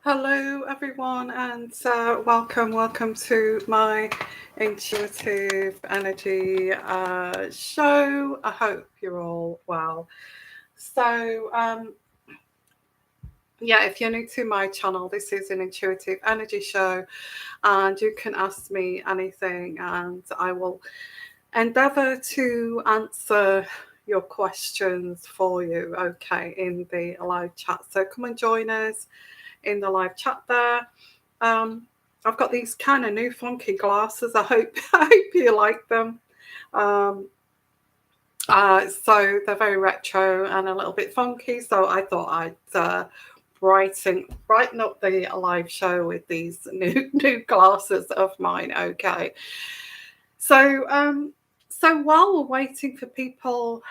Hello, everyone, and welcome to my intuitive energy show. I hope you're all well. So, yeah, if you're new to my channel, this is an intuitive energy show, and you can ask me anything, and I will endeavour to answer your questions for you, okay, in the live chat. So come and join us in the live chat there. I've got these kind of new funky glasses. I hope you like them. So they're very retro and a little bit funky. So I thought I'd brighten up the live show with these new glasses of mine. Okay. So while we're waiting for people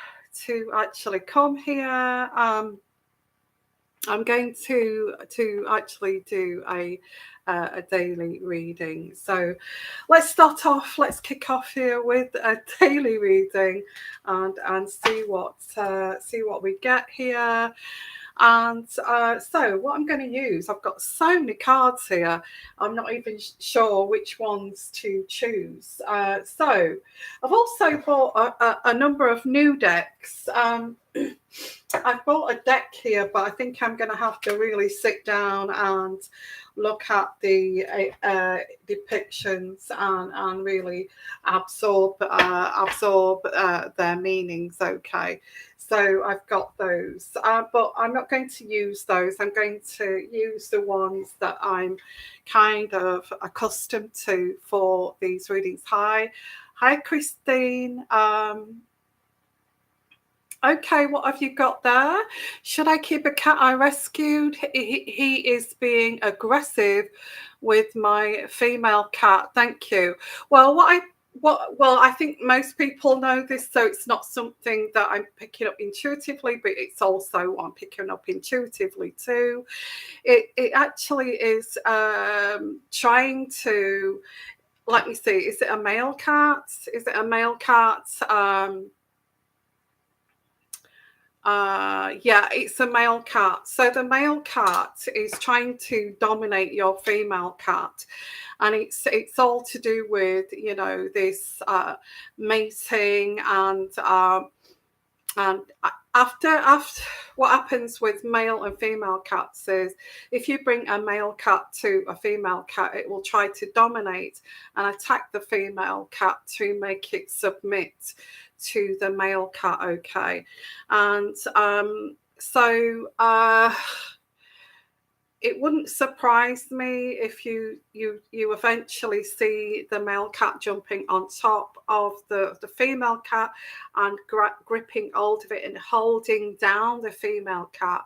to actually come here, I'm going to actually do a daily reading. So let's kick off here with a daily reading and see what we get here. And so what I'm going to use, I've got so many cards here, I'm not even sure which ones to choose. So I've also bought a number of new decks. I've bought a deck here, but I think I'm going to have to really sit down and look at the depictions and really absorb their meanings. Okay, so I've got those, but I'm not going to use those. I'm going to use the ones that I'm kind of accustomed to for these readings. Hi, Christine. Okay, what have you got there? Should I keep a cat I rescued? He is being aggressive with my female cat. Thank you. Well, I think most people know this, so it's not something that I'm picking up intuitively, but it's also what I'm picking up intuitively too. It actually is trying to, let me see, is it a male cat? Is it a male cat? Yeah, it's a male cat. So the male cat is trying to dominate your female cat, and it's all to do with, you know, this mating and after what happens with male and female cats is if you bring a male cat to a female cat, it will try to dominate and attack the female cat to make it submit to the male cat. Okay, and so it wouldn't surprise me if you eventually see the male cat jumping on top of the female cat and gripping hold of it and holding down the female cat.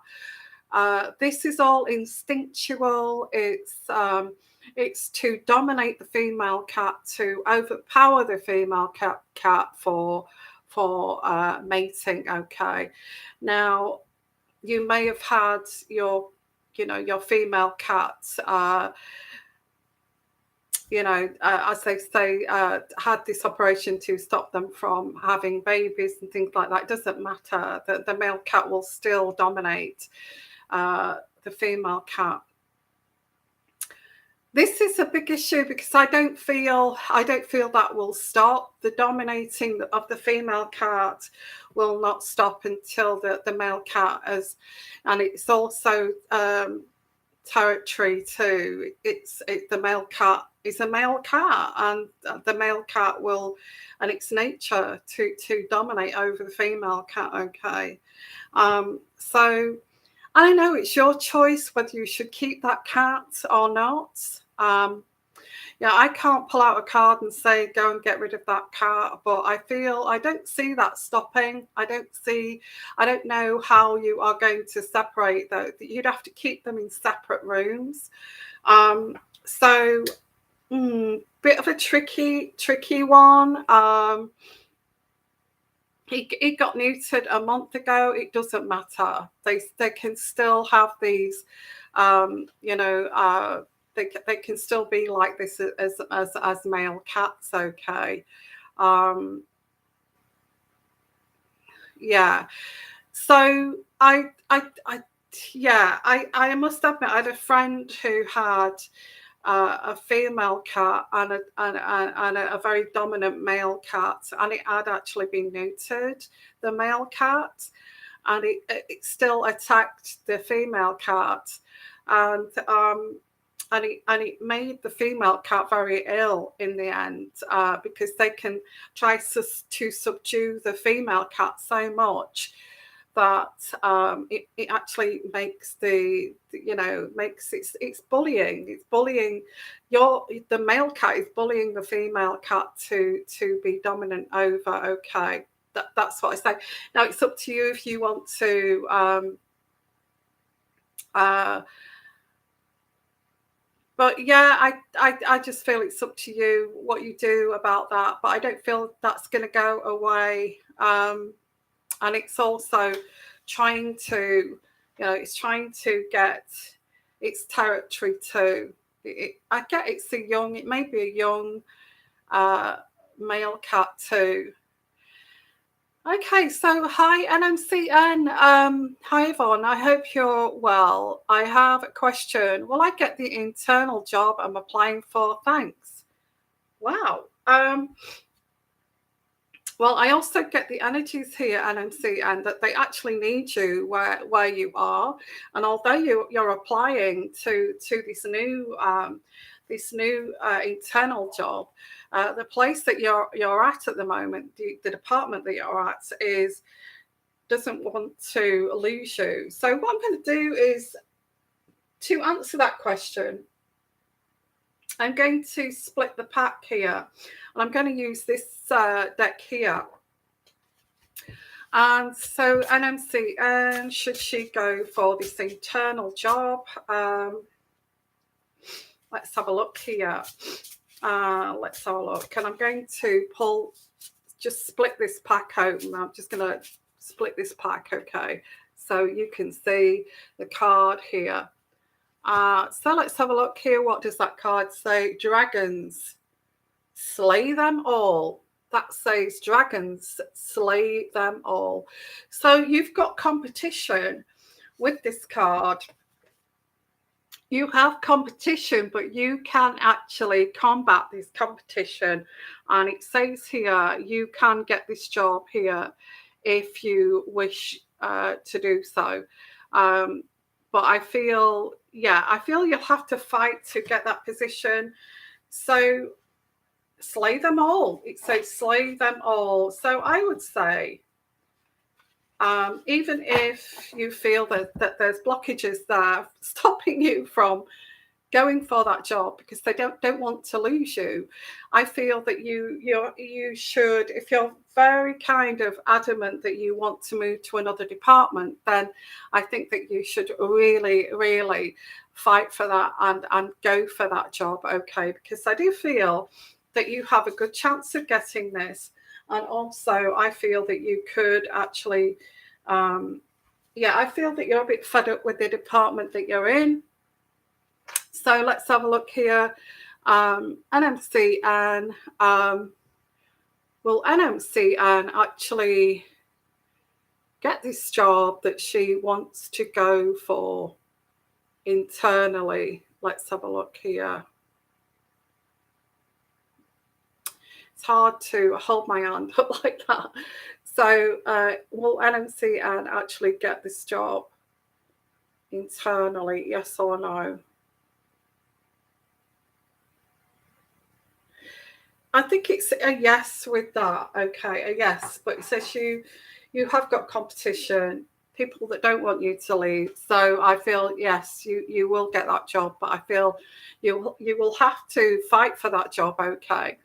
This is all instinctual. It's to dominate the female cat, to overpower the female cat for mating. Okay, now you may have had your female cat, as they say, had this operation to stop them from having babies and things like that. It doesn't matter. The male cat will still dominate the female cat. This is a big issue because I don't feel that will stop. The dominating of the female cat will not stop until the male cat has, and it's also territory too. The male cat is a male cat, and the male cat will, and it's nature to dominate over the female cat. Okay, so I know it's your choice whether you should keep that cat or not. Yeah, I can't pull out a card and say go and get rid of that cat, but I don't see that stopping. I don't know how you are going to separate those. You'd have to keep them in separate rooms. So bit of a tricky one. He got neutered a month ago. It doesn't matter. They can still have these, they can still be like this as male cats. Okay. Yeah. So I yeah, I must admit, I had a friend who had a female cat and a very dominant male cat, and it had actually been neutered, the male cat, and it still attacked the female cat, and it made the female cat very ill in the end, because they can try to subdue the female cat so much that it actually makes makes it's bullying. It's bullying. The male cat is bullying the female cat to be dominant over. Okay, that's what I say. Now it's up to you if you want to but yeah, I just feel it's up to you what you do about that. But I don't feel that's going to go away. And it's also trying to, it's trying to get its territory too. I get it may be a young male cat too. Okay, so hi NMCN. Hi Yvonne, I hope you're well. I have a question. Will I get the internal job I'm applying for? Thanks. Wow. Well, I also get the energies here, NMC, and that they actually need you where you are. And although you're applying to this new internal job, the place that you're at the moment, the department that you're at, doesn't want to lose you. So what I'm going to do is, to answer that question, I'm going to split the pack here, and I'm going to use this deck here. And so NMC, and should she go for this internal job? Let's have a look here. Let's have a look. And I'm going to just split this pack open. I'm just going to split this pack, okay? So you can see the card here. So let's have a look here. What does that card say? Dragons, slay them all. That says dragons, slay them all. So you've got competition with this card. You have competition, but you can actually combat this competition. And it says here, you can get this job here if you wish to do so. But I feel you'll have to fight to get that position. So slay them all. It says slay them all. So I would say, even if you feel that there's blockages there stopping you from going for that job because they don't want to lose you, I feel that you should, if you're very kind of adamant that you want to move to another department, then I think that you should really, really fight for that and go for that job, okay? Because I do feel that you have a good chance of getting this. And also I feel that you could actually, I feel that you're a bit fed up with the department that you're in. So let's have a look here. NMC Anne, will NMC Anne actually get this job that she wants to go for internally? Let's have a look here. It's hard to hold my hand up like that. So will NMC Anne actually get this job internally, yes or no? I think it's a yes with that. Okay, a yes. But it says you have got competition, people that don't want you to leave. So I feel, yes, you will get that job. But I feel you will have to fight for that job, okay?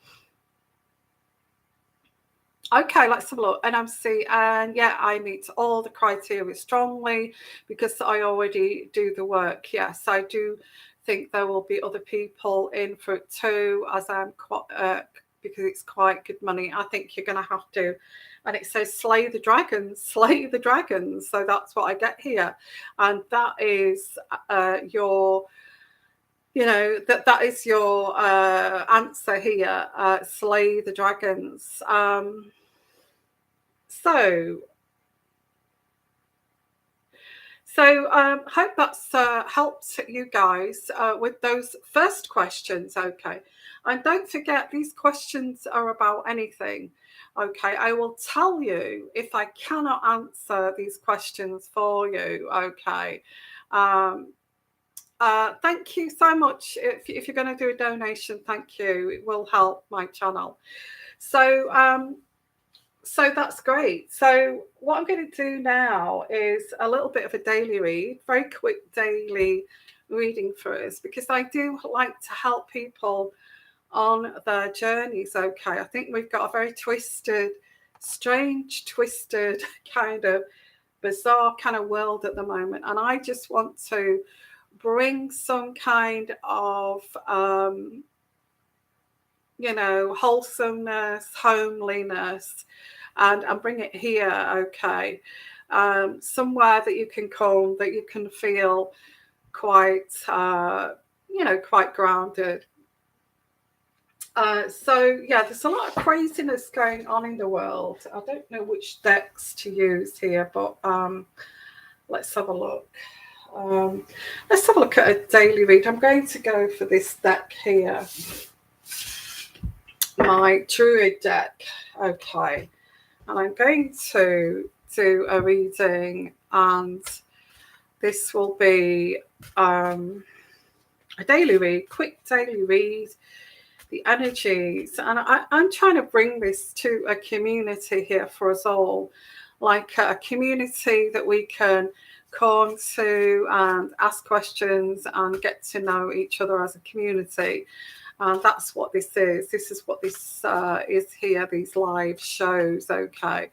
Okay, let's have a look. NMC, and yeah, I meet all the criteria strongly because I already do the work. Yes, I do think there will be other people in for it too, as I'm because it's quite good money. I think you're going to have to. And it says slay the dragons, slay the dragons. So that's what I get here, and that is your. That is your answer here. Slay the dragons. So hope that's helped you guys with those first questions. Okay, and don't forget, these questions are about anything. Okay, I will tell you if I cannot answer these questions for you. Okay. um, Thank you so much. If you're going to do a donation, thank you. It will help my channel. So so that's great. So what I'm going to do now is a little bit of a daily read, very quick daily reading for us, because I do like to help people on their journeys. Okay, I think we've got a very twisted, strange, twisted, kind of bizarre kind of world at the moment, and I just want to bring some kind of wholesomeness, homeliness, and bring it here. Okay, somewhere that you can come, that you can feel quite quite grounded. So yeah, there's a lot of craziness going on in the world. I don't know which decks to use here, but let's have a look. Let's have a look at a daily read. I'm going to go for this deck here, my Druid deck. Okay, and I'm going to do a reading, and this will be a daily read, quick daily read, the energies, and I'm trying to bring this to a community here for us all, like a community that we can come to and ask questions and get to know each other as a community. And that's what this is. This is what this is here, these live shows. Okay,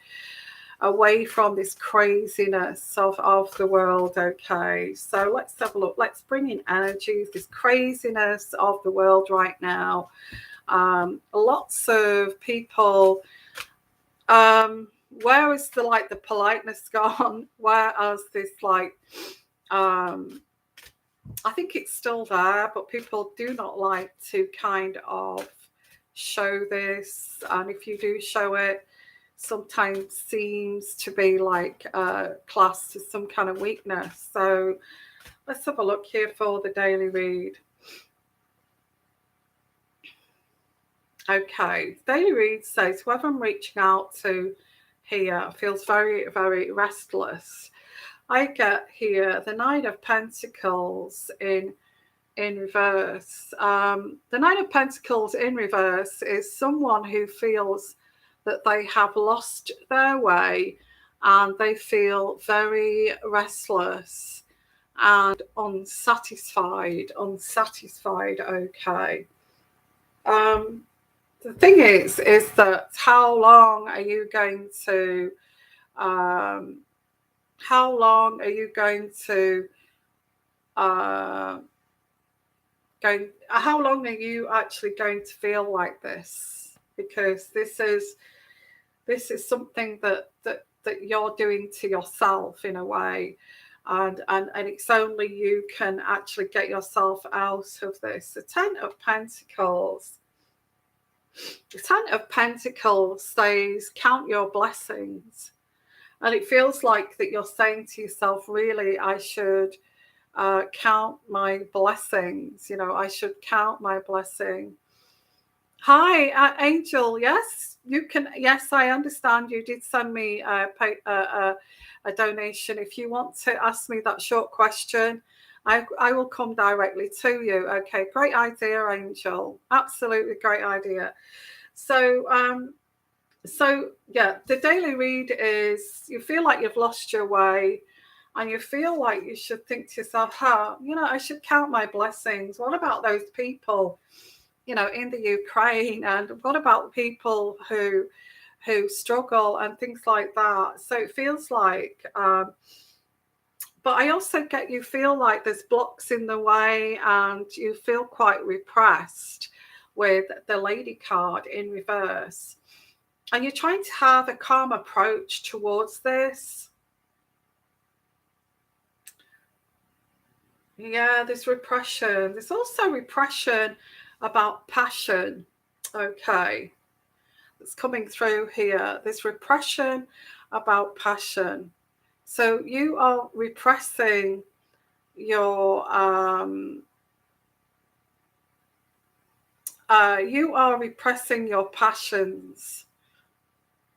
away from this craziness of the world. Okay, so let's have a look. Let's bring in energies, this craziness of the world right now. Lots of people, where is the politeness gone? Where is this I think it's still there, but people do not like to kind of show this, and if you do show it, sometimes seems to be classed as some kind of weakness. So let's have a look here for the daily read. Okay, daily read says whoever I'm reaching out to here feels very, very restless. I get here the Nine of Pentacles in reverse. The Nine of Pentacles in reverse is someone who feels that they have lost their way, and they feel very restless and unsatisfied. Okay. The thing is that how long are you going to how long are you actually going to feel like this? Because this is something that you're doing to yourself in a way, and it's only you can actually get yourself out of this. The Ten of Pentacles. The Ten of Pentacles says count your blessings, and it feels like that you're saying to yourself, really, I should count my blessings. I should count my blessing. Hi, Angel. Yes, you can. Yes, I understand. You did send me a donation. If you want to ask me that short question, I will come directly to you. Okay, great idea, Angel. Absolutely great idea. So, yeah, the daily read is you feel like you've lost your way, and you feel like you should think to yourself, I should count my blessings. What about those people, in the Ukraine, and what about people who struggle and things like that? So it feels like, but I also get you feel like there's blocks in the way, and you feel quite repressed with the Lady card in reverse. And you're trying to have a calm approach towards this. Yeah, there's repression. There's also repression about passion. Okay, it's coming through here. There's repression about passion. So you are repressing your passions,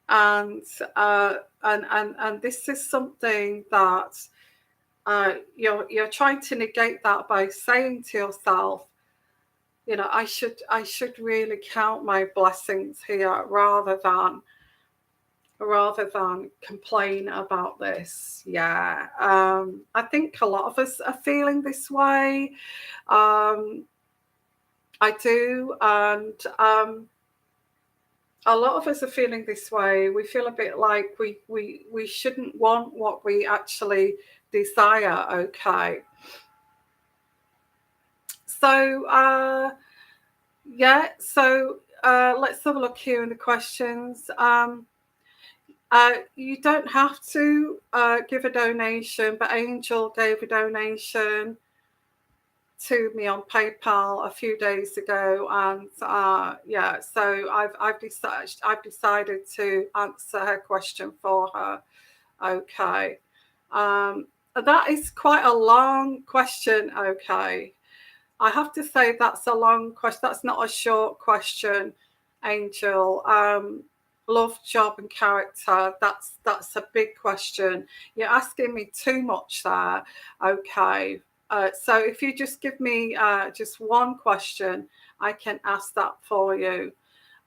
and this is something that you're trying to negate that by saying to yourself, you know, I should really count my blessings here rather than complain about this. Yeah, I think a lot of us are feeling this way. I do, and a lot of us are feeling this way. We feel a bit like we shouldn't want what we actually desire. Okay, so yeah, so let's have a look here in the questions. You don't have to give a donation, but Angel gave a donation to me on PayPal a few days ago, and yeah, so I've decided to answer her question for her. Okay, that is quite a long question. Okay, I have to say that's a long question. That's not a short question, Angel. Love, job, and character. That's a big question. You're asking me too much there. Okay. So if you just give me just one question, I can ask that for you.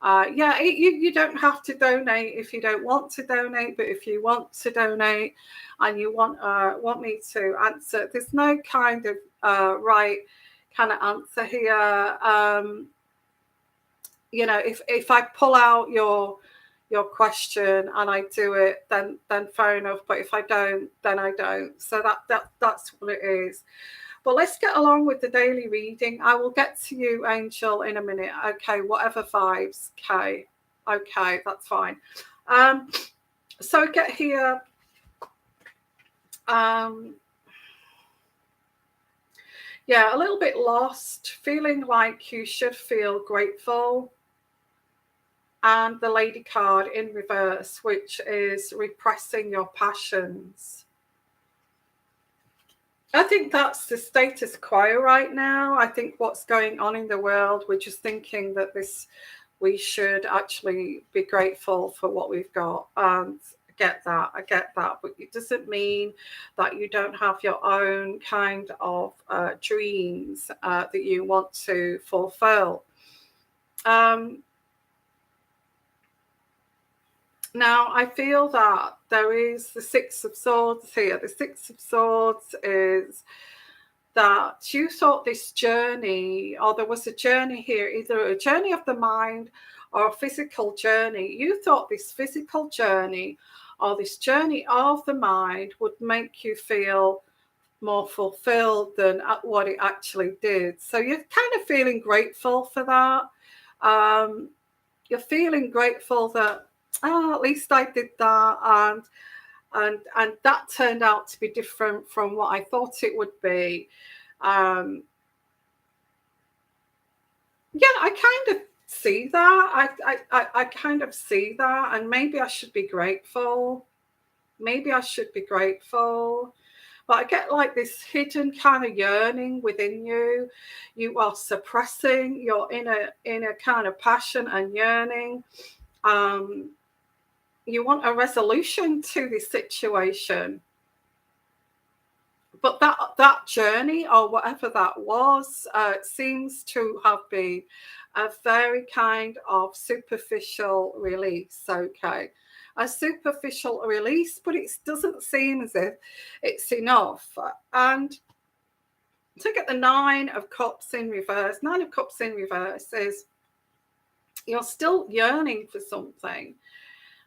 Yeah, you don't have to donate if you don't want to donate, but if you want to donate and you want me to answer, there's no kind of right kind of answer here. You know, if I pull out your question and I do it, then fair enough. But if I don't, then I don't. So that's what it is. But let's get along with the daily reading. I will get to you, Angel, in a minute. Okay, whatever vibes. Okay, that's fine. So I get here. Yeah, a little bit lost, feeling like you should feel grateful. And the Lady card in reverse, which is repressing your passions. I think that's the status quo right now. I think what's going on in the world, we're just thinking that we should actually be grateful for what we've got. And I get that. But it doesn't mean that you don't have your own kind of dreams that you want to fulfill. Now, I feel that there is the Six of Swords here. The Six of Swords is that you thought this journey, or there was a journey here, either a journey of the mind or a physical journey. You thought this physical journey or this journey of the mind would make you feel more fulfilled than what it actually did. So you're kind of feeling grateful for that. You're feeling grateful that, at least I did that, and that turned out to be different from what I thought it would be. Yeah, I kind of see that. I kind of see that, and maybe I should be grateful. Maybe I should be grateful. But I get like this hidden kind of yearning within you. You are suppressing your inner kind of passion and yearning. You want a resolution to this situation. But that journey, or whatever that was, seems to have been a very kind of superficial release. Okay, a superficial release, but it doesn't seem as if it's enough. And to get the Nine of Cups in reverse, Nine of Cups in reverse is you're still yearning for something.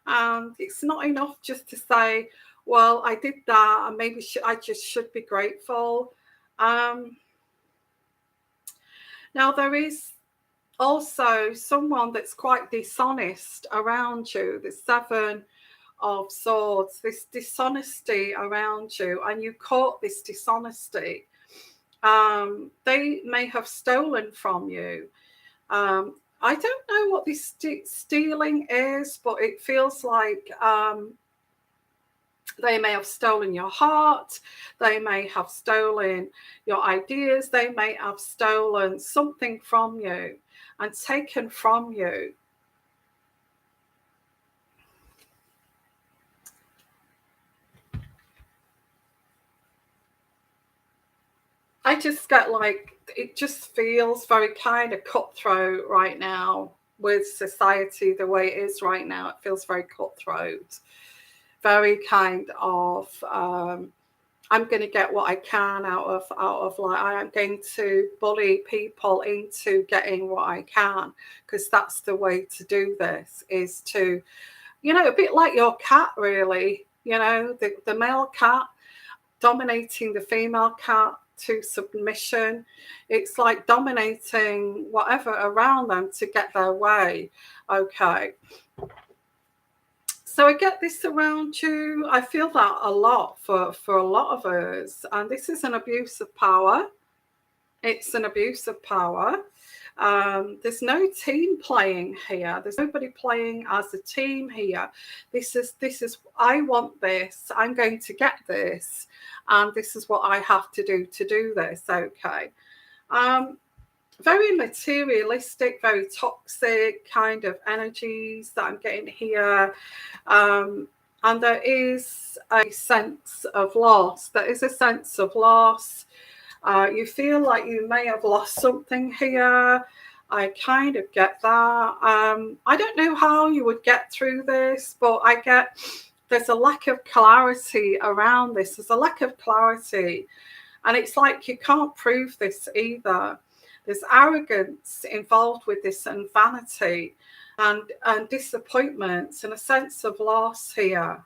And it's not enough just to say, well, I did that, and maybe I just should be grateful. Now, there is also someone that's quite dishonest around you. The Seven of Swords, this dishonesty around you, and you caught this dishonesty. They may have stolen from you. I don't know what this stealing is, but it feels like They may have stolen your heart. They may have stolen your ideas. They may have stolen something from you and taken from you. I just get like, it just feels very kind of cutthroat right now with society the way it is right now. It feels very cutthroat, very kind of I'm going to get what I can out of like, I am going to bully people into getting what I can, because that's the way to do this, is to, you know, a bit like your cat really, you know, the male cat dominating the female cat to submission. It's like dominating whatever around them to get their way. Okay. So I get this around you. I feel that a lot for a lot of us. And this is an abuse of power. It's an abuse of power. There's no team playing here. There's nobody playing as a team here. This is I want this. I'm going to get this, and this is what I have to do this. Okay. Very materialistic, very toxic kind of energies that I'm getting here. And there is a sense of loss. There is a sense of loss. You feel like you may have lost something here. I kind of get that. I don't know how you would get through this, but I get there's a lack of clarity around this. There's a lack of clarity. And it's like you can't prove this either. There's arrogance involved with this, and vanity and disappointments and a sense of loss here.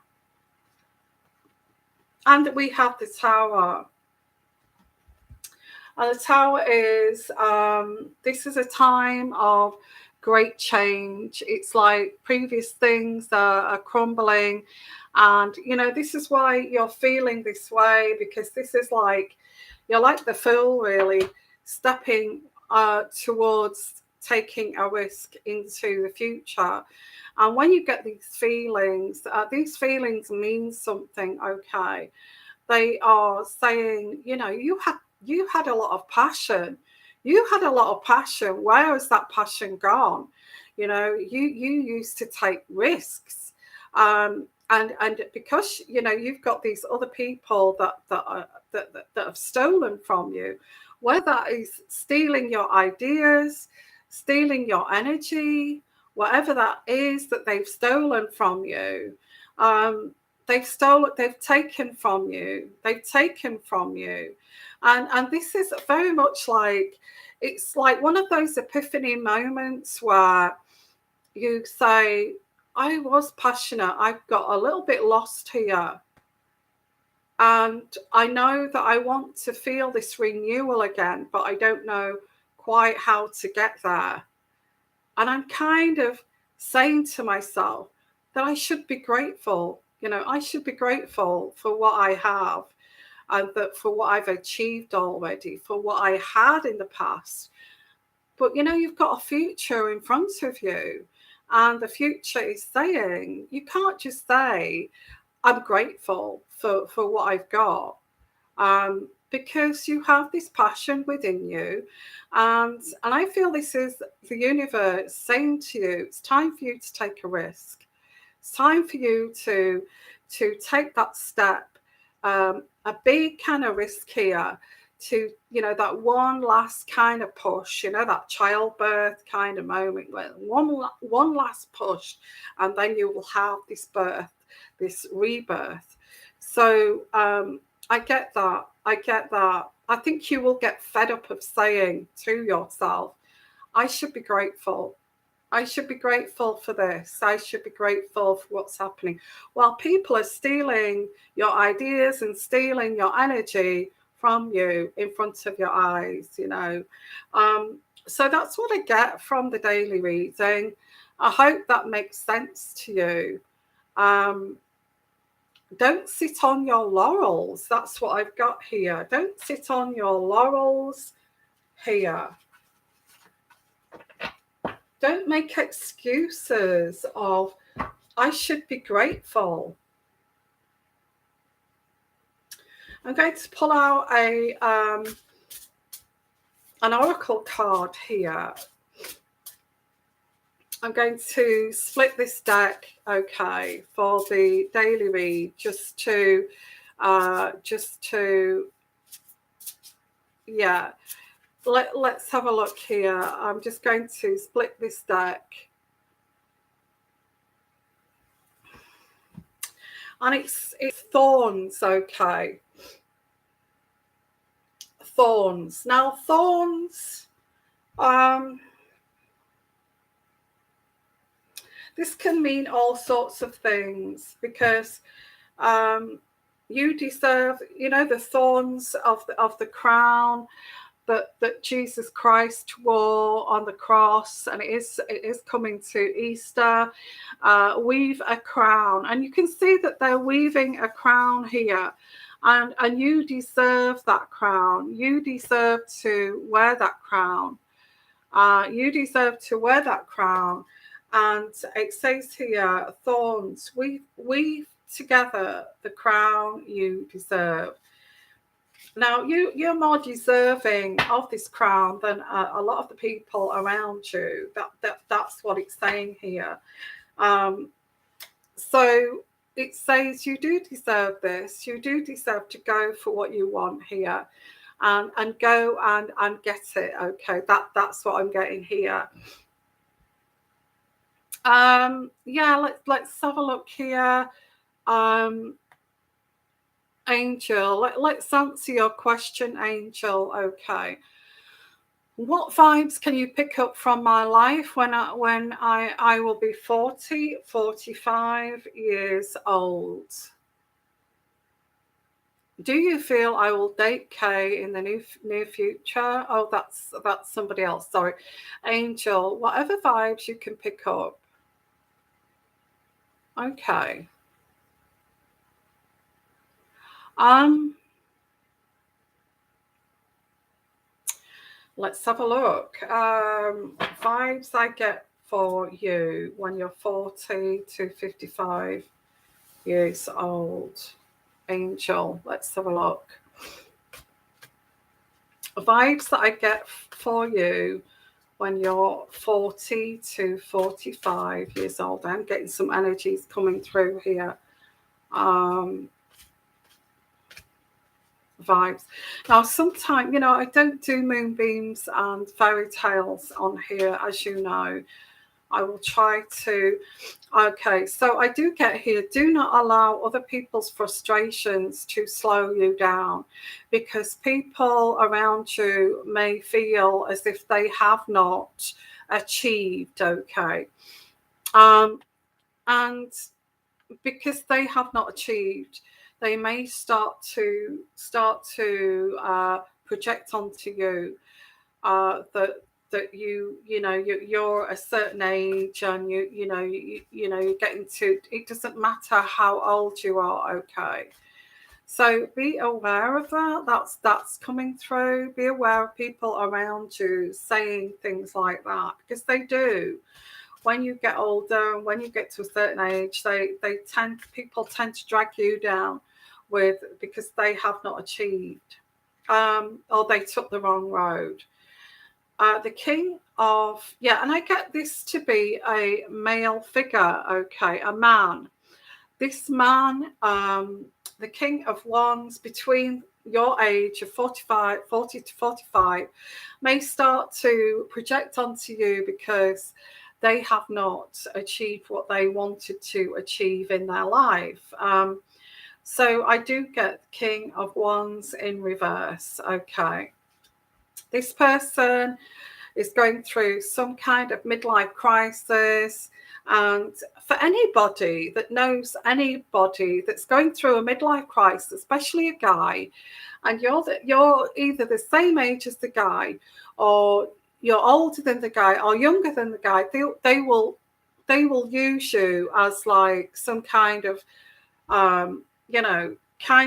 And we have the Tower. And the Tower is, this is a time of great change. It's like previous things are crumbling. And, you know, this is why you're feeling this way, because this is like, you're like the Fool, really, stepping towards taking a risk into the future. And when you get these feelings mean something, okay? They are saying, you know, you had a lot of passion. You had a lot of passion. Where has that passion gone? You know, you used to take risks. And because, you know, you've got these other people that have stolen from you, whether that is stealing your ideas, stealing your energy, whatever that is that they've stolen from you, they've taken from you, and this is very much like, it's like one of those epiphany moments where you say, I was passionate, I've got a little bit lost here, and I know that I want to feel this renewal again, but I don't know quite how to get there. And I'm kind of saying to myself that I should be grateful. You know, I should be grateful for what I have, and that for what I've achieved already, for what I had in the past. But, you know, you've got a future in front of you. And the future is saying, you can't just say, I'm grateful for what I've got, because you have this passion within you. And I feel this is the universe saying to you, it's time for you to take a risk. It's time for you to take that step, a big kind of risk here, to, you know, that one last kind of push, you know, that childbirth kind of moment, where one last push, and then you will have this birth, this rebirth. So I get that. I think you will get fed up of saying to yourself, I should be grateful. I should be grateful for this. I should be grateful for what's happening. While people are stealing your ideas and stealing your energy from you in front of your eyes, you know. So that's what I get from the daily reading. I hope that makes sense to you. Don't sit on your laurels. That's what I've got here. Don't sit on your laurels here. Don't make excuses of, I should be grateful. I'm going to pull out an oracle card here. I'm going to split this deck, okay, for the daily read, just to yeah. Let's have a look here. I'm just going to split this deck. And it's thorns, okay. Thorns. Now thorns, this can mean all sorts of things, because you deserve, you know, the thorns of the crown that Jesus Christ wore on the cross, and it is coming to Easter. Weave a crown, and you can see that they're weaving a crown here, and you deserve that crown. You deserve to wear that crown. You deserve to wear that crown. And it says here, thorns, weave together the crown you deserve. Now, you're more deserving of this crown than a lot of the people around you. That's what it's saying here. So it says you do deserve this. You do deserve to go for what you want here, and go and get it. Okay, that's what I'm getting here. Yeah, let's have a look here. Angel, let's answer your question, Angel. Okay. What vibes can you pick up from my life when I will be 45 years old? Do you feel I will date Kay in the near future? Oh, that's somebody else. Sorry. Angel, whatever vibes you can pick up. Okay. Let's have a look. Vibes I get for you when you're 40 to 55 years old. Angel, let's have a look. Vibes that I get for you when you're 40 to 45 years old. I'm getting some energies coming through here. Vibes. Now, sometimes, you know, I don't do moonbeams and fairy tales on here, as you know. I will try to. Okay, so I do get here, do not allow other people's frustrations to slow you down, because people around you may feel as if they have not achieved, okay. And because they have not achieved, they may start to project onto you that you're a certain age, and you're getting to, it doesn't matter how old you are, okay. So be aware of that. That's coming through. Be aware of people around you saying things like that, because they do. When you get older, when you get to a certain age, people tend to drag you down because they have not achieved, or they took the wrong road. The king of, and I get this to be a male figure, okay, a man. This man, the king of wands, between your age of 40 to 45, may start to project onto you because they have not achieved what they wanted to achieve in their life. So I do get King of Wands in reverse. Okay. This person is going through some kind of midlife crisis. And for anybody that knows anybody that's going through a midlife crisis, especially a guy, and you're either the same age as the guy, or you're older than the guy, or younger than the guy, they will use you as like some kind of kind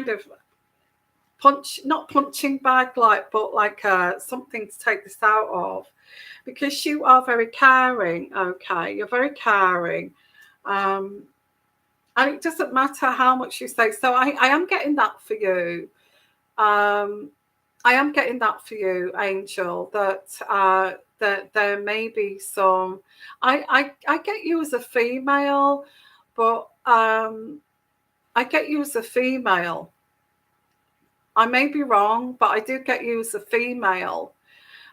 of not punching bag, but like something to take this out of, because you are very caring. Okay, you're very caring, and it doesn't matter how much you say. So I am getting that for you. I am getting that for you, Angel, that there may be some. I get you as a female, but I get you as a female. I may be wrong, but I do get you as a female.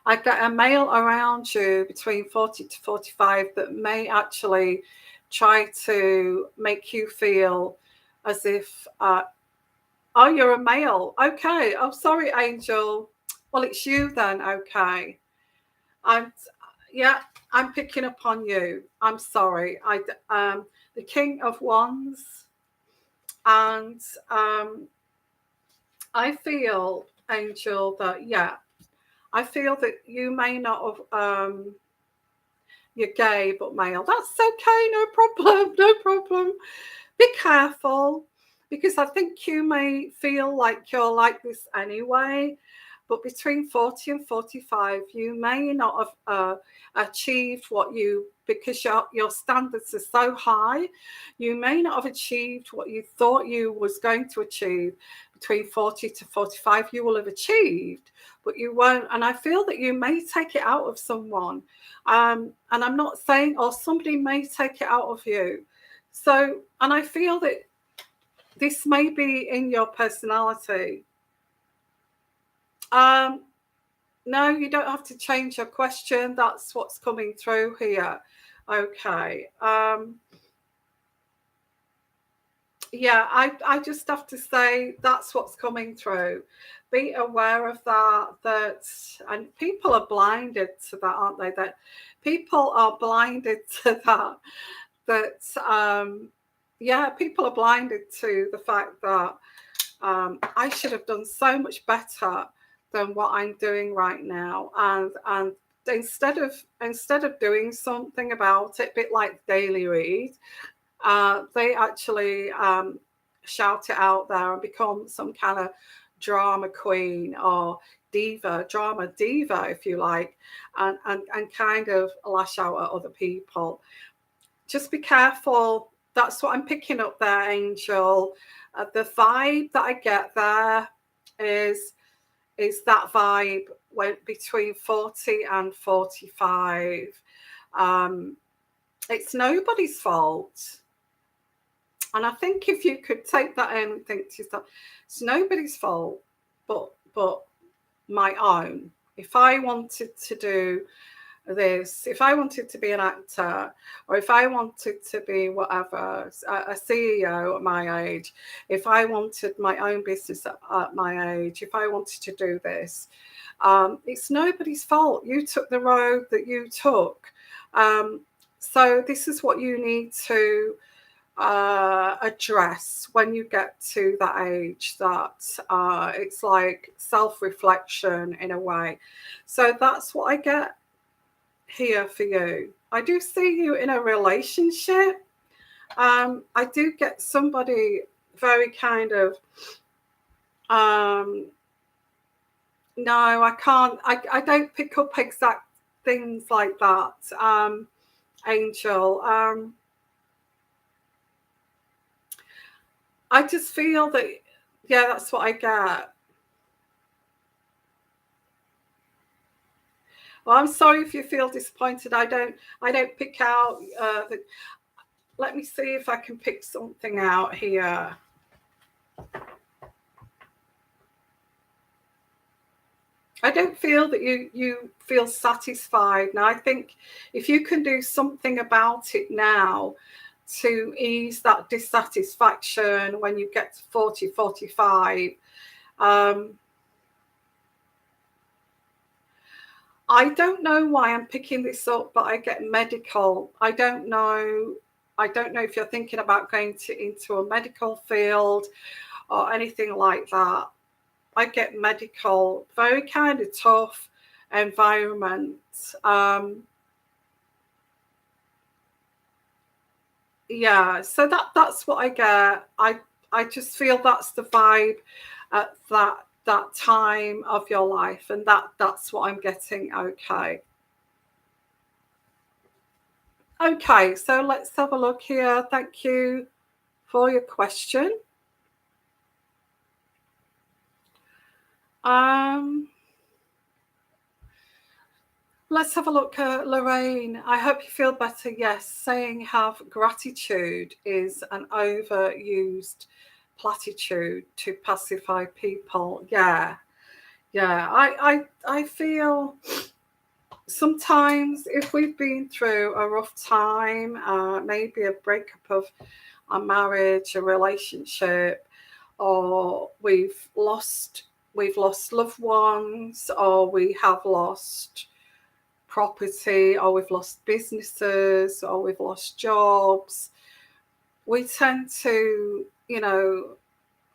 I get a male around you between 40 to 45 that may actually try to make you feel as if, oh, you're a male. Okay. Oh, sorry, Angel. Well, it's you then. Okay. Yeah, I'm picking up on you. I'm sorry. The King of Wands, and I feel, Angel, that I feel that you may not have. You're gay but male. That's okay. No problem. No problem. Be careful, because I think you may feel like you're like this anyway. But between 40 and 45, you may not have achieved what you, because your standards are so high, you may not have achieved what you thought you was going to achieve. Between 40 to 45, you will have achieved, but you won't. And I feel that you may take it out of someone. And I'm not saying, or somebody may take it out of you. So, and I feel that this may be in your personality. No, you don't have to change your question. That's what's coming through here. Okay. Yeah, I just have to say that's what's coming through. Be aware of that, and people are blinded to that, aren't they? That people are blinded to that, yeah, people are blinded to the fact that I should have done so much better than what I'm doing right now, and instead of doing something about it, a bit like Daily Read, they actually shout it out there and become some kind of drama queen or drama diva, if you like, and kind of lash out at other people. Just be careful. That's what I'm picking up there, Angel. The vibe that I get there is that vibe went between 40 and 45. It's nobody's fault. And I think if you could take that in and think to yourself, it's nobody's fault but my own. If I wanted to do this, if I wanted to be an actor, or if I wanted to be whatever, a CEO at my age, if I wanted my own business at my age, if I wanted to do this, it's nobody's fault. You took the road that you took. So this is what you need to address when you get to that age, that it's like self-reflection in a way. So that's what I get here for you. I do see you in a relationship. I do get somebody very kind of no, I can't, I don't pick up exact things like that, Angel. I just feel that, yeah, that's what I get. Well, I'm sorry if you feel disappointed. I don't pick out. Let me see if I can pick something out here. I don't feel that you feel satisfied. Now, I think if you can do something about it now to ease that dissatisfaction when you get to 40, 45, I don't know why I'm picking this up, but I get medical. I don't know if you're thinking about going into a medical field or anything like that. I get medical, very kind of tough environment. Yeah, so that's what I get. I just feel that's the vibe at that time of your life, and that's what I'm getting. Okay, so let's have a look here. Thank you for your question. Let's have a look at Lorraine. I hope you feel better. Yes, saying have gratitude is an overused platitude to pacify people. Yeah. I feel sometimes if we've been through a rough time, maybe a breakup of a marriage, a relationship, or we've lost loved ones, or we have lost property, or we've lost businesses, or we've lost jobs, we tend to,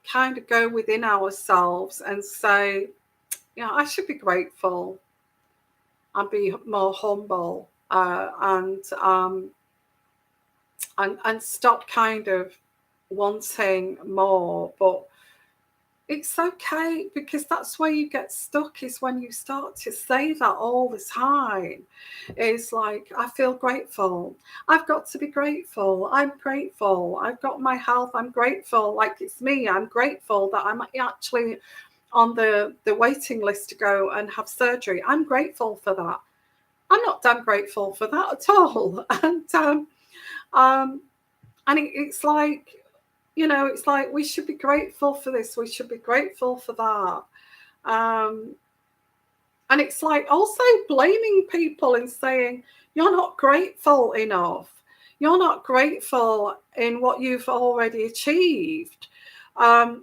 kind of go within ourselves and say, I should be grateful and be more humble, and stop kind of wanting more. But it's okay, because that's where you get stuck, is when you start to say that all the time. It's like, I feel grateful. I've got to be grateful. I'm grateful. I've got my health. I'm grateful. Like, it's me. I'm grateful that I'm actually on the waiting list to go and have surgery. I'm grateful for that. I'm not damn grateful for that at all. And it's like, it's like we should be grateful for this. We should be grateful for that. And it's like also blaming people and saying, you're not grateful enough. You're not grateful in what you've already achieved. And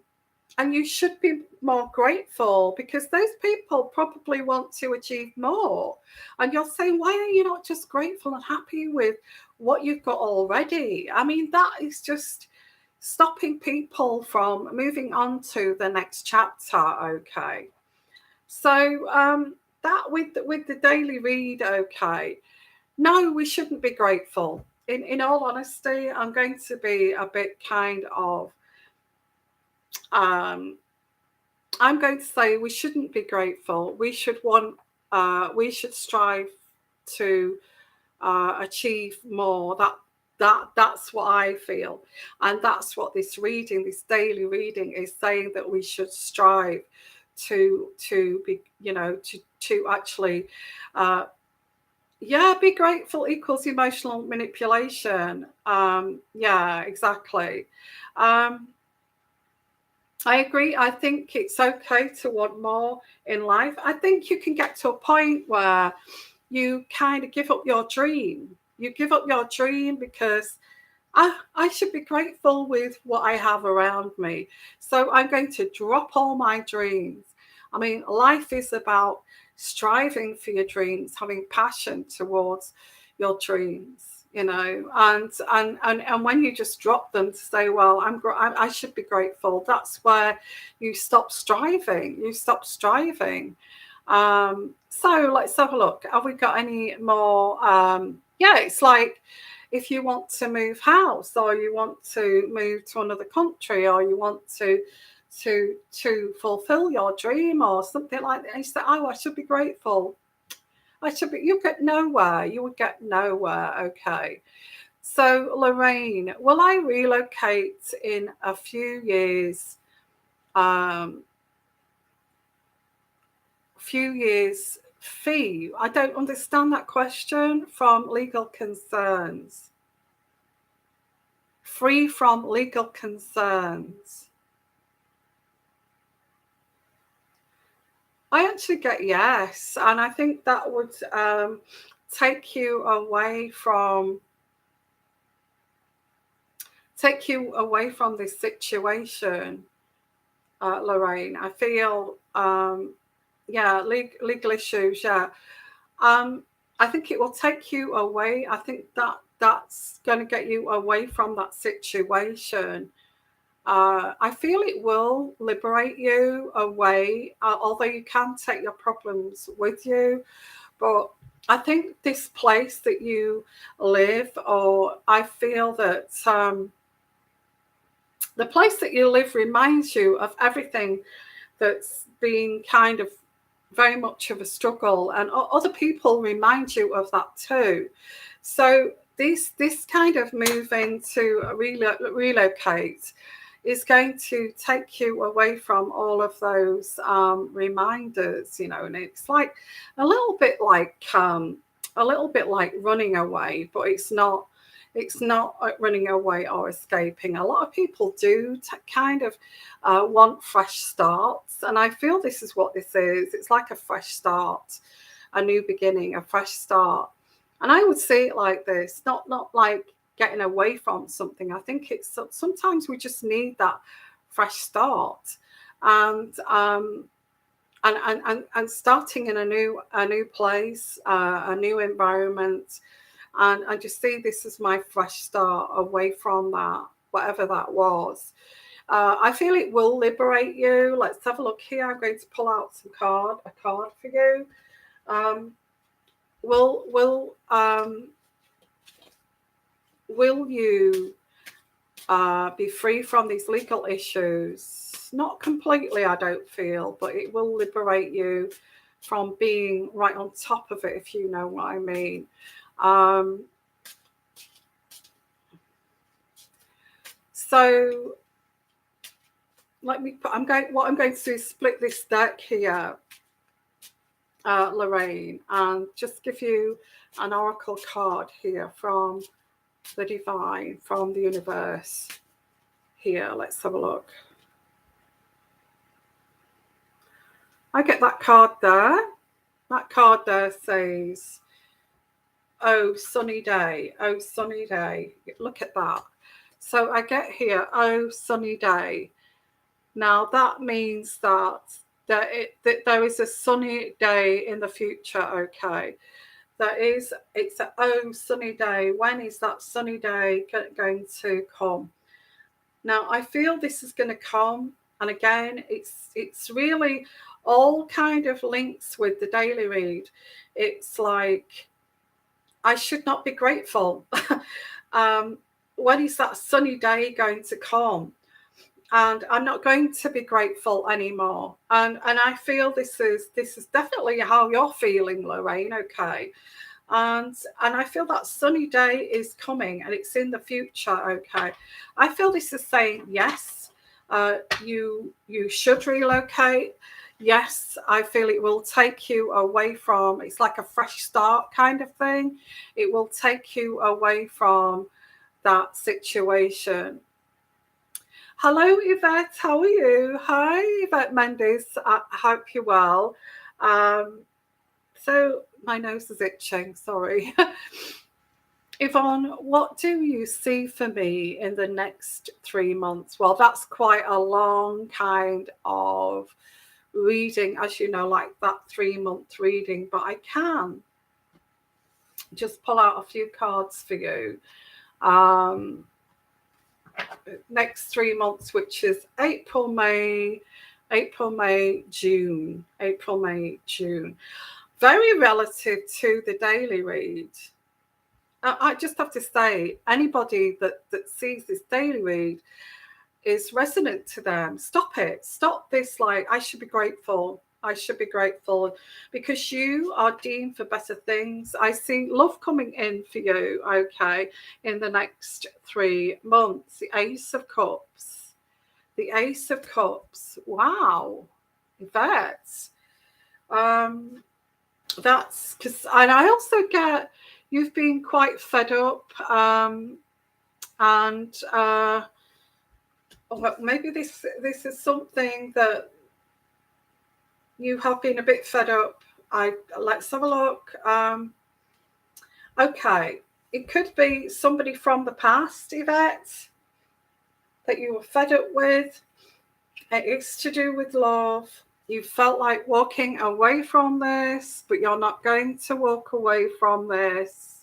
you should be more grateful, because those people probably want to achieve more. And you're saying, why are you not just grateful and happy with what you've got already? I mean, that is just stopping people from moving on to the next chapter. Okay. So that with the daily read, okay. No, we shouldn't be grateful. In all honesty, I'm going to be a bit kind of I'm going to say we shouldn't be grateful. We should strive to achieve more. That's what I feel, and that's what this daily reading is saying, that we should strive to be, to actually, be grateful equals emotional manipulation. Yeah, exactly. I agree. I think it's okay to want more in life. I think you can get to a point where you kind of give up your dream. You give up your dream because I should be grateful with what I have around me. So I'm going to drop all my dreams. I mean, life is about striving for your dreams, having passion towards your dreams. And when you just drop them to say, well, I should be grateful, that's where you stop striving. So let's have a look. Have we got any more? It's like, if you want to move house, or you want to move to another country, or you want to fulfill your dream or something like that, you say, I should be grateful. You would get nowhere. Okay. So Lorraine, will I relocate in a few years? Fee. I don't understand that question. From legal concerns. Free from legal concerns. I actually get yes, and I think that would take you away from this situation, Lorraine. I feel legal issues. Yeah, I think it will take you away. I think that's going to get you away from that situation. I feel it will liberate you away, although you can take your problems with you. But I think this place that you live, or I feel that the place that you live reminds you of everything that's been kind of very much of a struggle, and other people remind you of that too. So this kind of moving to relocate is going to take you away from all of those reminders, you know. And it's like a little bit like running away, but it's not running away or escaping. A lot of people do kind of want fresh starts, and I feel this is what this is. It's like a fresh start, a new beginning, a fresh start. And I would see it like this, not like getting away from something. I think it's sometimes we just need that fresh start, and starting in a new place, a new environment. And I just see this as my fresh start away from that, whatever that was. I feel it will liberate you. Let's have a look here. I'm going to pull out a card for you. Will you be free from these legal issues? Not completely, I don't feel, but it will liberate you from being right on top of it, if you know what I mean. So let me put, what I'm going to do is split this deck here, Lorraine, and just give you an oracle card here from the divine, from the universe. Here, let's have a look. I get that card there. That card there says, oh, sunny day. Oh, sunny day. Look at that. So I get here, oh, sunny day. Now that means that there is a sunny day in the future, okay? It's a oh, sunny day. When is that sunny day going to come? Now, I feel this is going to come. And again, it's really all kind of links with the daily read. It's like, I should not be grateful. When is that sunny day going to come? And I'm not going to be grateful anymore. And I feel this is definitely how you're feeling, Lorraine, okay? And I feel that sunny day is coming, and it's in the future, okay? I feel this is saying, yes, you should relocate. Yes, I feel it will take you away from, it's like a fresh start kind of thing. It will take you away from that situation. Hello, Yvette. How are you? Hi, Yvette Mendes. I hope you're well. So my nose is itching. Sorry. Yvonne, what do you see for me in the next 3 months? Well, that's quite a long kind of reading, as you know, like that 3-month reading, but I can just pull out a few cards for you. Next 3 months, which is April, May, June. Very relative to the daily read. I just have to say, anybody that sees this daily read is resonant to them. Stop it. Stop this, like, I should be grateful. I should be grateful because you are deemed for better things. I see love coming in for you, okay, in the next 3 months. The Ace of Cups. The Ace of Cups. Wow. Yvette. That's because, and I also get you've been quite fed up, and maybe this is something that you have been a bit fed up. Let's have a look. Okay, it could be somebody from the past, Yvette, that you were fed up with. It's to do with love. You felt like walking away from this, but you're not going to walk away from this.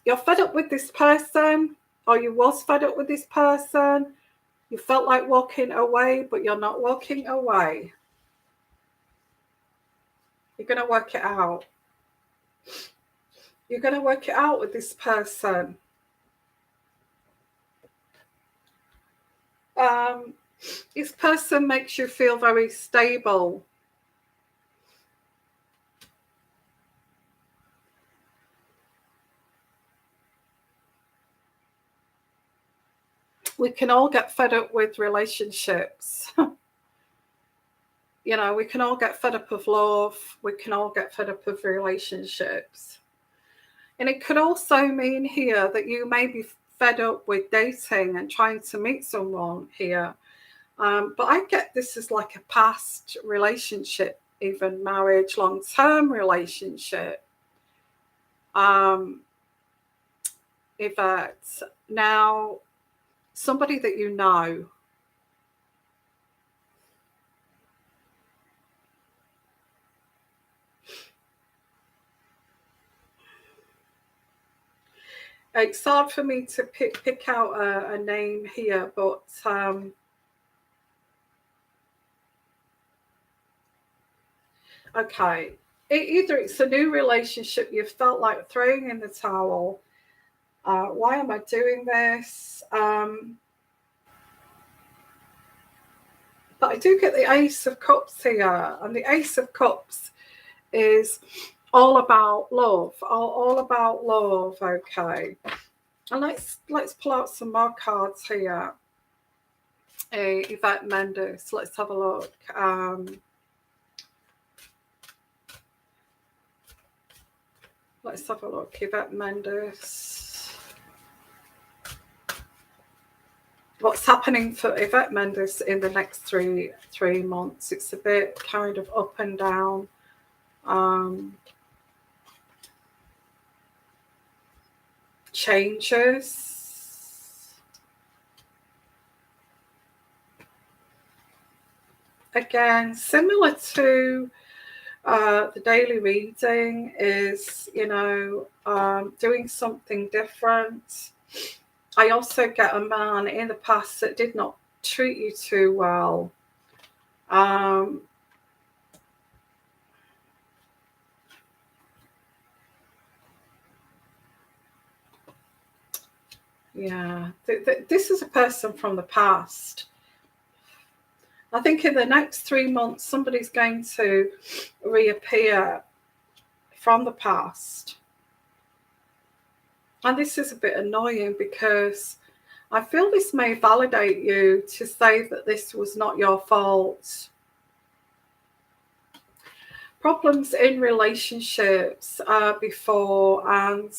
You're fed up with this person, or you was fed up with this person. You felt like walking away, but you're not walking away. You're going to work it out. You're going to work it out with this person. This person makes you feel very stable. we can all get fed up with relationships. You know, we can all get fed up of love. We can all get fed up of relationships. And it could also mean here that you may be fed up with dating and trying to meet someone here. But I get this as like a past relationship, even marriage, long-term relationship. Yvette, now, somebody that you know. It's hard for me to pick out a name here, but okay. Either it's a new relationship you've felt like throwing in the towel. Why am I doing this? But I do get the Ace of Cups here, and the Ace of Cups is all about love, all about love. Okay, and let's pull out some more cards here. Yvette Mendes, let's have a look. Let's have a look. Yvette Mendes. What's happening for Yvette Mendes in the next three months? It's a bit kind of up and down. Changes. Again, similar to the daily reading, is, you know, doing something different. I also get a man in the past that did not treat you too well. Yeah, this is a person from the past. I think in the next 3 months, somebody's going to reappear from the past. And this is a bit annoying because I feel this may validate you to say that this was not your fault. Problems in relationships before, and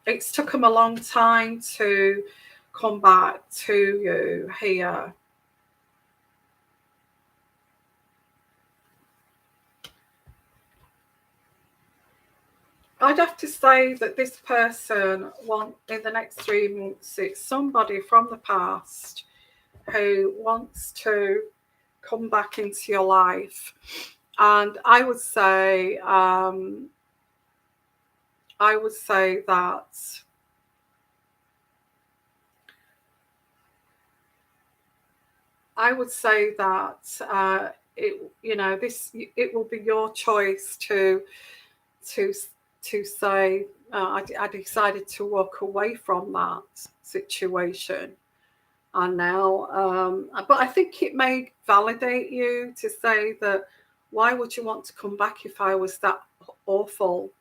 it's took them a long time to come back to you here. I'd have to say that this person in the next 3 months, it's somebody from the past who wants to come back into your life. And I would say that it will be your choice to say I decided to walk away from that situation. And now, but I think it may validate you to say that, why would you want to come back if I was that awful,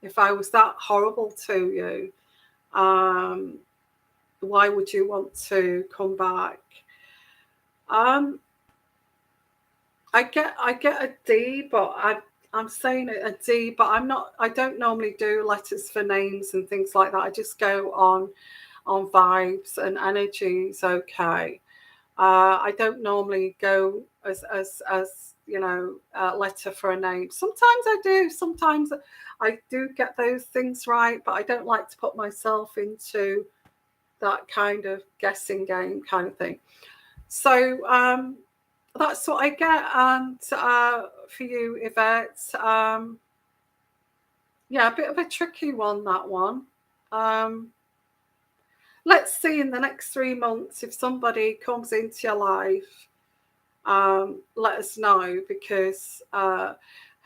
if I was that horrible to you? Why would you want to come back? I get a D, but I'm saying a D, but I don't normally do letters for names and things like that. I just go on vibes and energies. Okay. I don't normally go as you know, a letter for a name. Sometimes I do. Sometimes I do get those things right, but I don't like to put myself into that kind of guessing game kind of thing. So that's what I get. And for you, Yvette, yeah, a bit of a tricky one, that one. Let's see in the next 3 months if somebody comes into your life. Let us know, because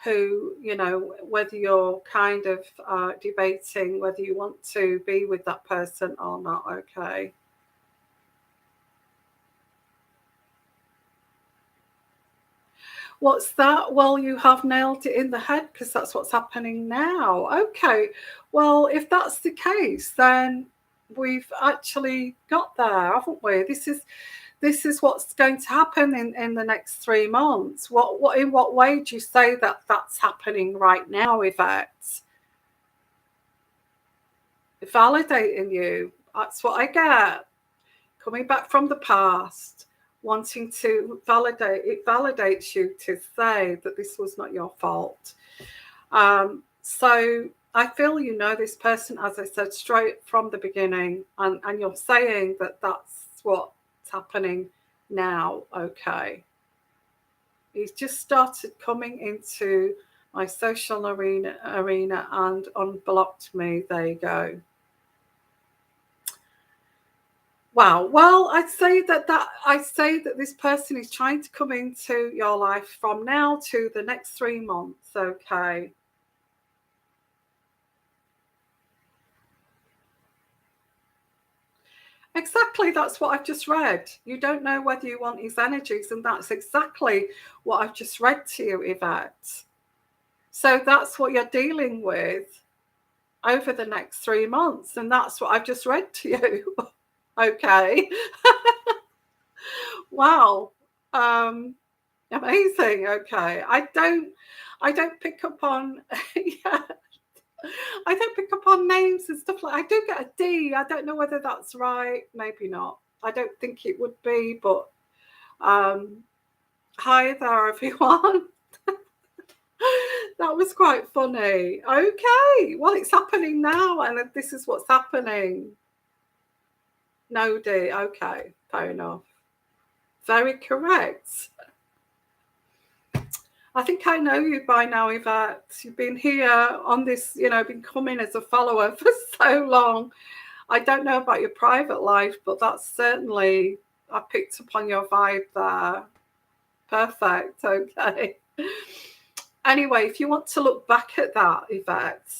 who, you know, whether you're kind of debating whether you want to be with that person or not. Okay. What's that? Well, you have nailed it in the head, because that's what's happening now. Okay. Well, if that's the case, then we've actually got there, haven't we? This is what's going to happen in the next 3 months. What in what way do you say that that's happening right now, Yvette? Validating you. That's what I get. Coming back from the past, wanting to validate. It validates you to say that this was not your fault. So I feel you know this person, as I said, straight from the beginning, and you're saying that that's what's happening now. Okay. He's just started coming into my social arena and unblocked me. There you go. Wow. Well, I'd say that this person is trying to come into your life from now to the next 3 months. Okay. Exactly, that's what I've just read. You don't know whether you want his energies, and that's exactly what I've just read to you, Yvette. So that's what you're dealing with over the next 3 months, and that's what I've just read to you. Okay. Wow. Amazing. Okay. I don't pick up on yeah. I don't pick up on names and stuff like. I do get a D. I don't know whether that's right. Maybe not. I don't think it would be, but hi there, everyone. That was quite funny. Okay, well, it's happening now, and this is what's happening. No D. Okay, fair enough. Very correct. I think I know you by now, Yvette. You've been here on this, been coming as a follower for so long. I don't know about your private life, but that's certainly, I picked up on your vibe there. Perfect. Okay. Anyway, if you want to look back at that, Yvette,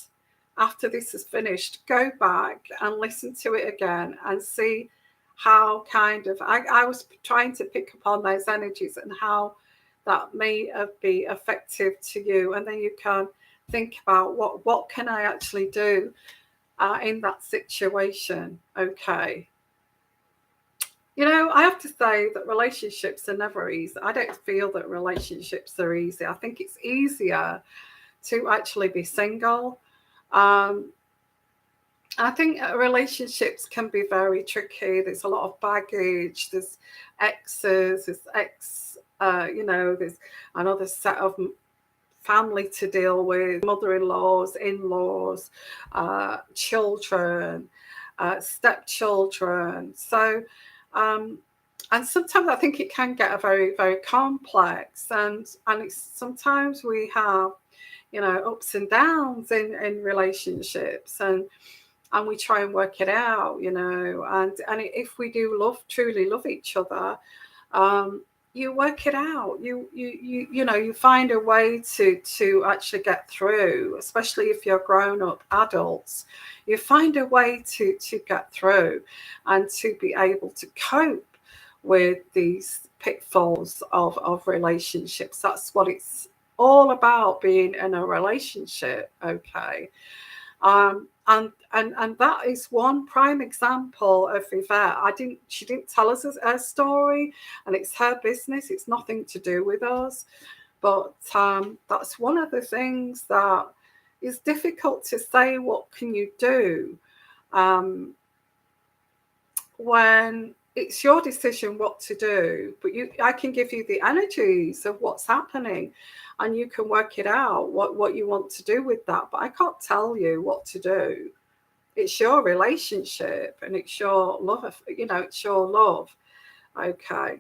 after this is finished, go back and listen to it again and see how I was trying to pick up on those energies and how that may be effective to you, and then you can think about what can I actually do in that situation. Okay. I have to say that relationships are never easy. I don't feel that relationships are easy. I think it's easier to actually be single. I think relationships can be very tricky. There's a lot of baggage. There's exes. There's there's another set of family to deal with, mother-in-laws, in-laws, children, stepchildren. So, and sometimes I think it can get very, very complex, and it's sometimes we have, ups and downs in relationships, and we try and work it out, and if we do truly love each other, you work it out. You find a way to actually get through, especially if you're grown up adults. You find a way to get through and to be able to cope with these pitfalls of relationships. That's what it's all about, being in a relationship. Okay. And that is one prime example of Yvette. She didn't tell us her story, and it's her business. It's nothing to do with us. But that's one of the things that is difficult to say. What can you do when it's your decision what to do? But I can give you the energies of what's happening, and you can work it out what you want to do with that. But I can't tell you what to do. It's your relationship, and it's your love. It's your love. Okay.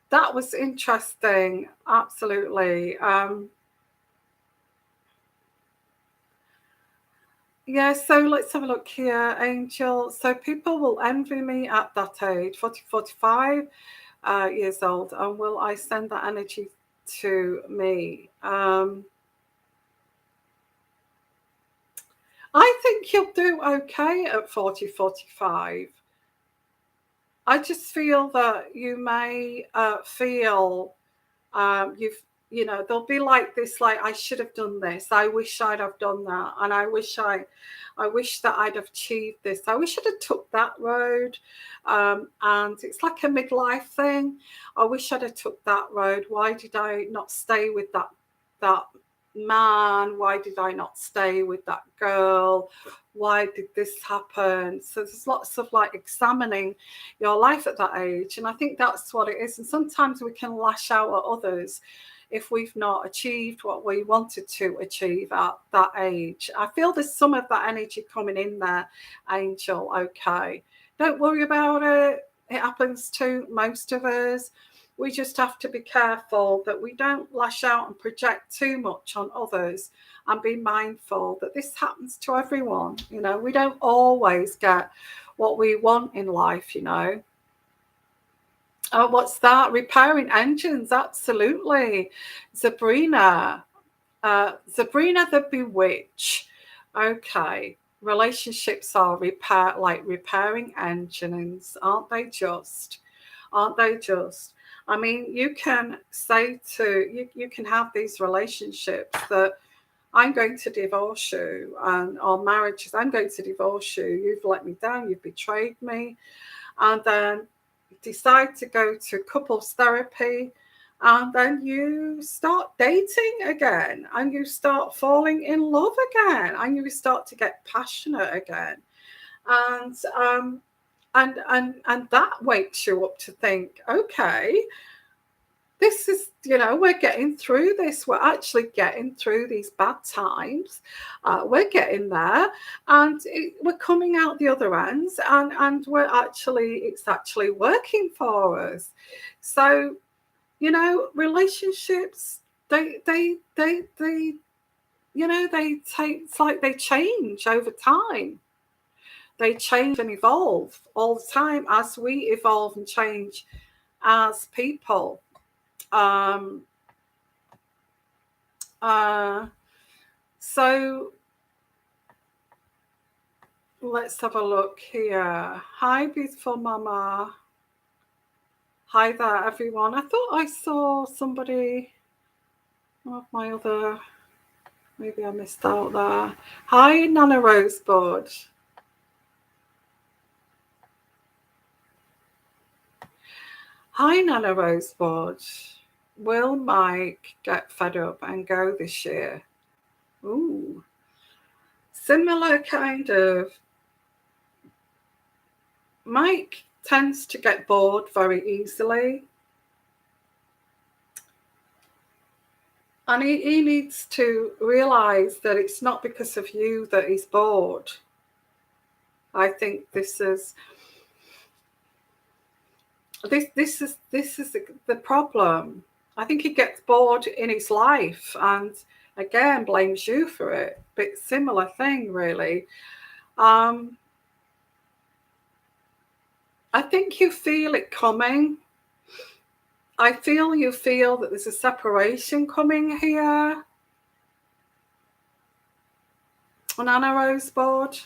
That was interesting. Absolutely. Yeah, so let's have a look here, Angel. So people will envy me at that age, 45 years old, and will I send that energy to me? I think you'll do okay at 40, 45. I just feel that you may feel you've you know, they'll be like this, like, I should have done this, I wish I'd have done that, and I wish that I'd have achieved this, I wish I'd have took that road. And it's like a midlife thing. I wish I'd have took that road. Why did I not stay with that man? Why did I not stay with that girl? Why did this happen? So there's lots of like examining your life at that age, and I think that's what it is. And sometimes we can lash out at others if we've not achieved what we wanted to achieve at that age. I feel there's some of that energy coming in there, Angel. Okay, don't worry about it. It happens to most of us. We just have to be careful that we don't lash out and project too much on others, and be mindful that this happens to everyone. You know, we don't always get what we want in life, you know. Oh, what's that? Repairing engines, absolutely. Sabrina. Sabrina the Bewitch. Okay. Relationships are repairing engines, aren't they just? Aren't they just? I mean, you can say you can have these relationships that I'm going to divorce you, and or marriages, I'm going to divorce you, you've let me down, you've betrayed me, and then decide to go to couples therapy, and then you start dating again, and you start falling in love again, and you start to get passionate again, and and that wakes you up to think, okay, this is, you know, we're getting through this. We're actually getting through these bad times. We're getting there, and we're coming out the other ends, and it's actually working for us. So, you know, relationships, they you know, it's like they change over time. They change and evolve all the time as we evolve and change as people. Um, so let's have a look here. Hi, beautiful mama. Hi there, everyone. I thought I saw somebody of my other, maybe I missed out there. Hi, Nana Rosebud. Hi, Nana Rosebud. Will Mike get fed up and go this year? Ooh, similar kind of. Mike tends to get bored very easily. And he needs to realise that it's not because of you that he's bored. I think this is the problem. I think he gets bored in his life, and again blames you for it. But similar thing, really. I think you feel it coming. You feel that there's a separation coming here. Nana Rosebud.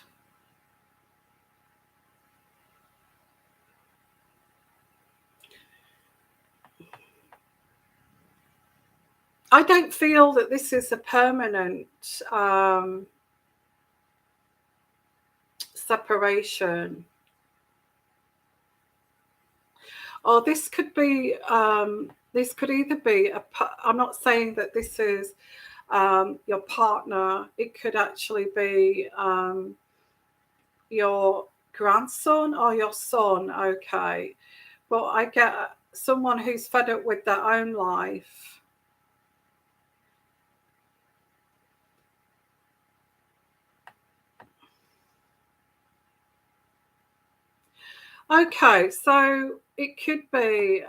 I don't feel that this is a permanent separation. Or this could be, this could either be, I'm not saying that this is your partner. It could actually be your grandson or your son, okay. But I get someone who's fed up with their own life. Okay, so it could be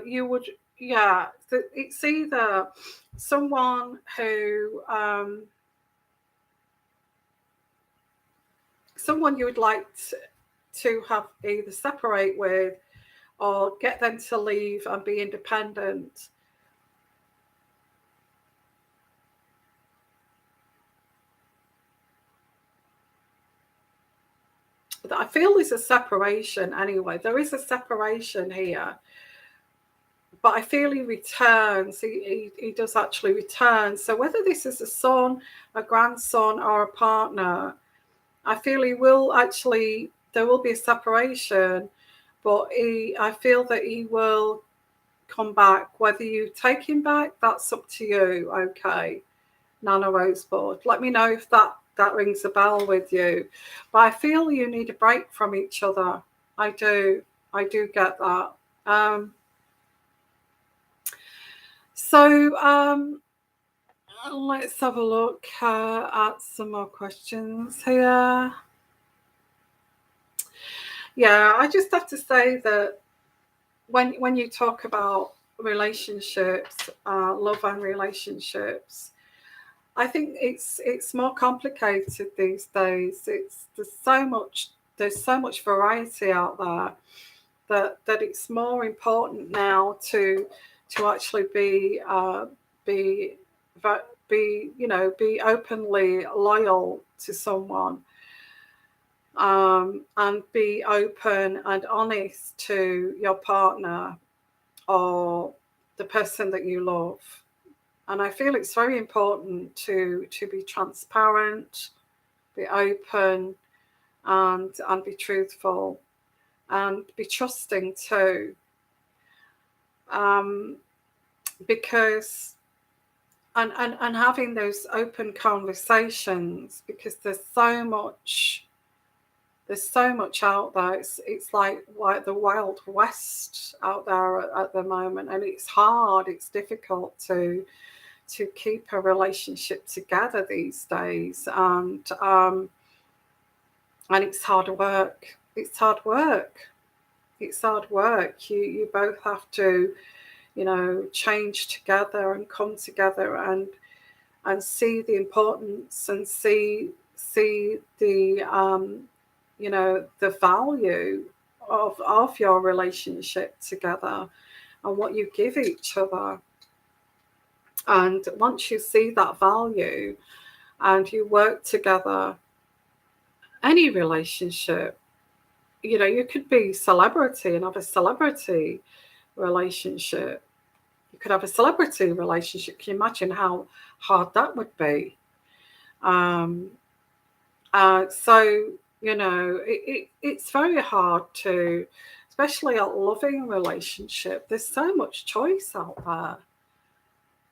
you would, yeah, it's either someone who, someone you would like to have either separate with or get them to leave and be independent. I feel there's a separation anyway. There is a separation here. but I feel he returns. He does actually return. So whether this is a son, a grandson, or a partner, I feel he will actually, there will be a separation, but I feel that he will come back. Whether you take him back, that's up to you. Okay, Nana Rosebud. Let me know if that rings a bell with you. But I feel you need a break from each other. I do get that. So let's have a look at some more questions here. Yeah, I just have to say that when you talk about relationships, love and relationships, I think it's more complicated these days. There's so much variety out there that it's more important now to actually be be openly loyal to someone, and be open and honest to your partner or the person that you love. And I feel it's very important to be transparent, be open, and be truthful, and be trusting too. Because and having those open conversations, because there's so much out there. It's like the Wild West out there at the moment, and it's hard. It's difficult to keep a relationship together these days, and it's hard work. It's hard work. It's hard work. You both have to, change together and come together and see the importance and see the the value of your relationship together and what you give each other. And once you see that value and you work together, any relationship, you could be celebrity and have a celebrity relationship. You could have a celebrity relationship. Can you imagine how hard that would be? So it's very hard to, especially a loving relationship. There's so much choice out there.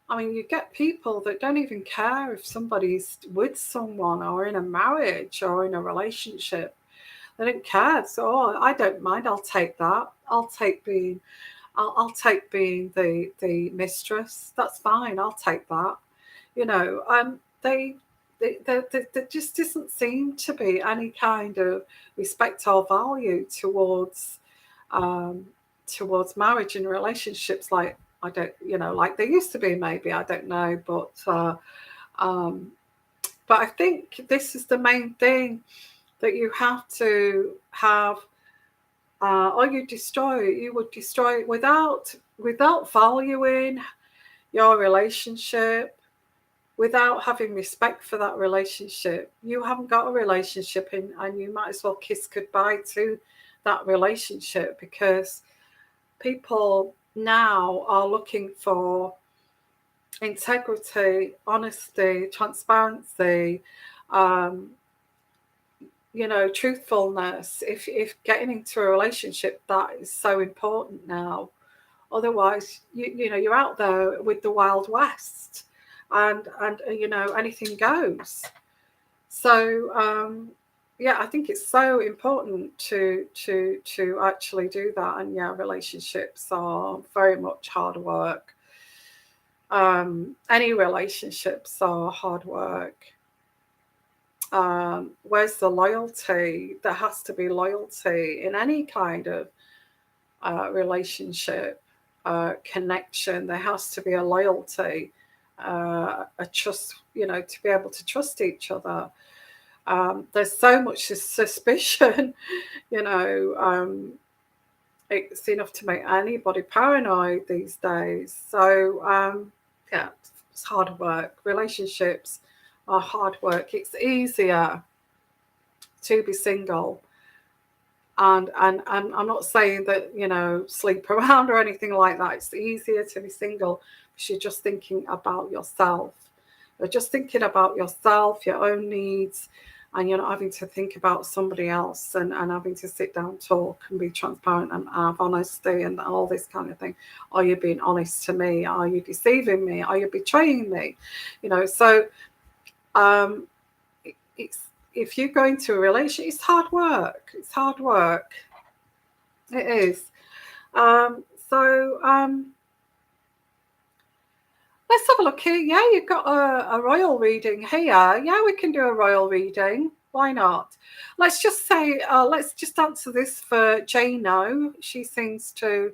I mean, you get people that don't even care if somebody's with someone or in a marriage or in a relationship. They don't care. So, I don't mind. I'll take that. I'll take being the mistress. That's fine. I'll take that. There just doesn't seem to be any kind of respect or value towards marriage and relationships, like I don't, like there used to be. Maybe I don't know, but I think this is the main thing, that you have to have, or you would destroy it without valuing your relationship, without having respect for that relationship. You haven't got a relationship, and you might as well kiss goodbye to that relationship, because people now are looking for integrity, honesty, transparency, truthfulness. If getting into a relationship, that is so important now. Otherwise, you're out there with the Wild West, and anything goes. So I think it's so important to actually do that. And relationships are very much hard work. Any relationships are hard work. Where's the loyalty? There has to be loyalty in any kind of relationship, connection. There has to be a loyalty, a trust, to be able to trust each other. There's so much suspicion, it's enough to make anybody paranoid these days. So it's hard work. Relationships are hard work. It's easier to be single And I'm not saying that, you know, sleep around or anything like that. It's easier to be single because you're just thinking about yourself. You're just thinking about yourself, your own needs, and you're not having to think about somebody else and having to sit down, talk, and be transparent and have honesty and all this kind of thing. Are you being honest to me? Are you deceiving me? Are you betraying me? You know, so it's, if you go into a relationship, it's hard work. It's hard work. It is. So let's have a look here. Yeah, you've got a royal reading here. Yeah, we can do a royal reading. Why not? Let's just say, let's just answer this for Jano. She seems to,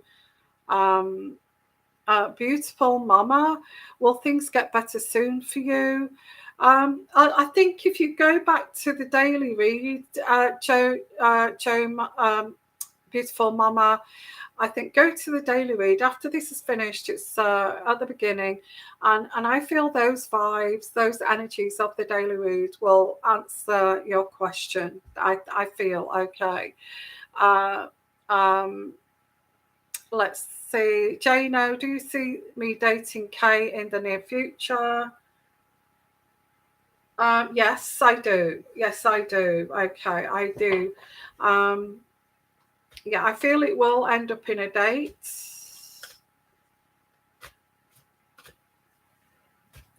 beautiful mama. Will things get better soon for you? I think if you go back to the daily read, beautiful mama, I think go to the daily read after this is finished. It's at the beginning, and I feel those vibes, those energies of the daily read will answer your question. I feel okay. Uh, um, let's see, Jano, do you see me dating Kay in the near future? Yes, I do. Yes, I do. Okay, I do. Yeah, I feel it will end up in a date.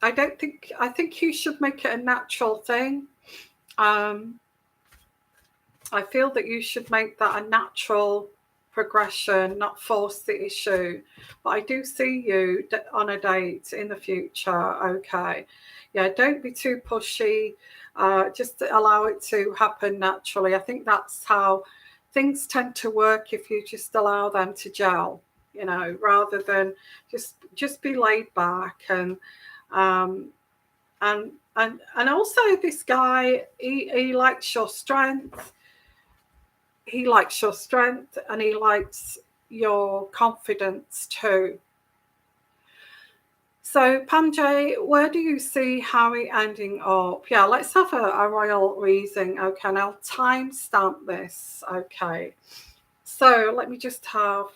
I think you should make it a natural thing. I feel that you should make that a natural progression, not force the issue. But I do see you on a date in the future. Okay. Yeah, don't be too pushy. Just allow it to happen naturally. I think that's how things tend to work if you just allow them to gel, you know, rather than just be laid back um, and also this guy, he likes your strength. He likes your strength and he likes your confidence too. So, Panjay, where do you see Harry ending up? Yeah, let's have a royal reading. Okay, and I'll timestamp this. Okay, so let me just have.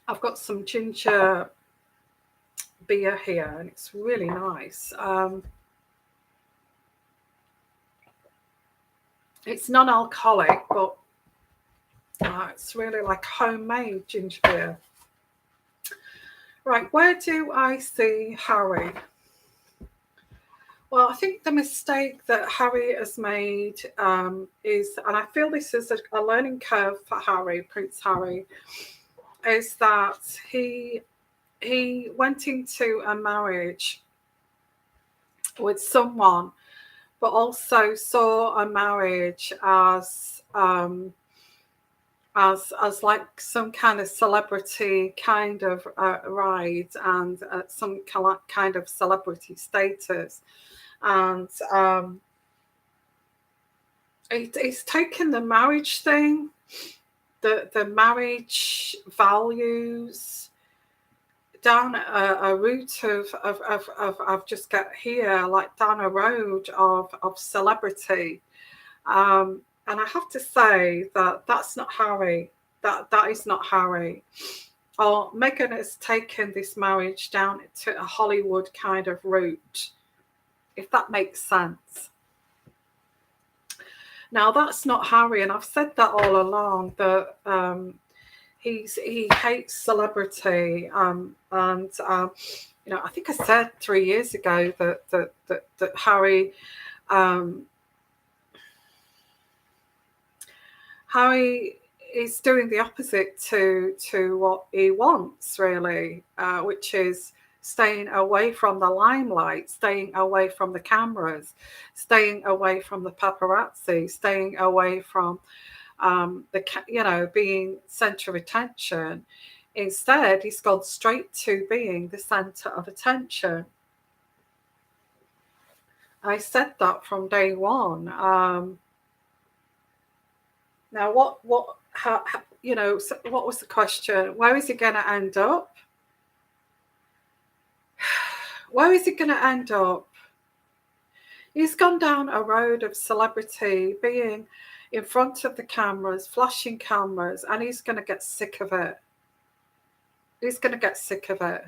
I've got some ginger beer here, and it's really nice. It's non-alcoholic, but it's really like homemade ginger beer. Right, where do I see Harry? Well, I think the mistake that Harry has made is, and I feel this is a learning curve for Harry, Prince Harry, is that he went into a marriage with someone, but also saw a marriage as like some kind of celebrity kind of ride and some kind of celebrity status, and it's taken the marriage thing, the marriage values down a route of just get here, like down a road of celebrity. And I have to say that that's not Harry. That is not Harry. Or Meghan has taken this marriage down to a Hollywood kind of route, if that makes sense. Now that's not Harry, and I've said that all along, that he hates celebrity, and you know, I think I said 3 years ago that Harry. Harry is doing the opposite to what he wants, really, which is staying away from the limelight, staying away from the cameras, staying away from the paparazzi, staying away from being center of attention. Instead, he's gone straight to being the center of attention. I said that from day one. Now, what was the question? Where is it going to end up? Where is it going to end up? He's gone down a road of celebrity, being in front of the cameras, flashing cameras, and he's going to get sick of it. He's going to get sick of it.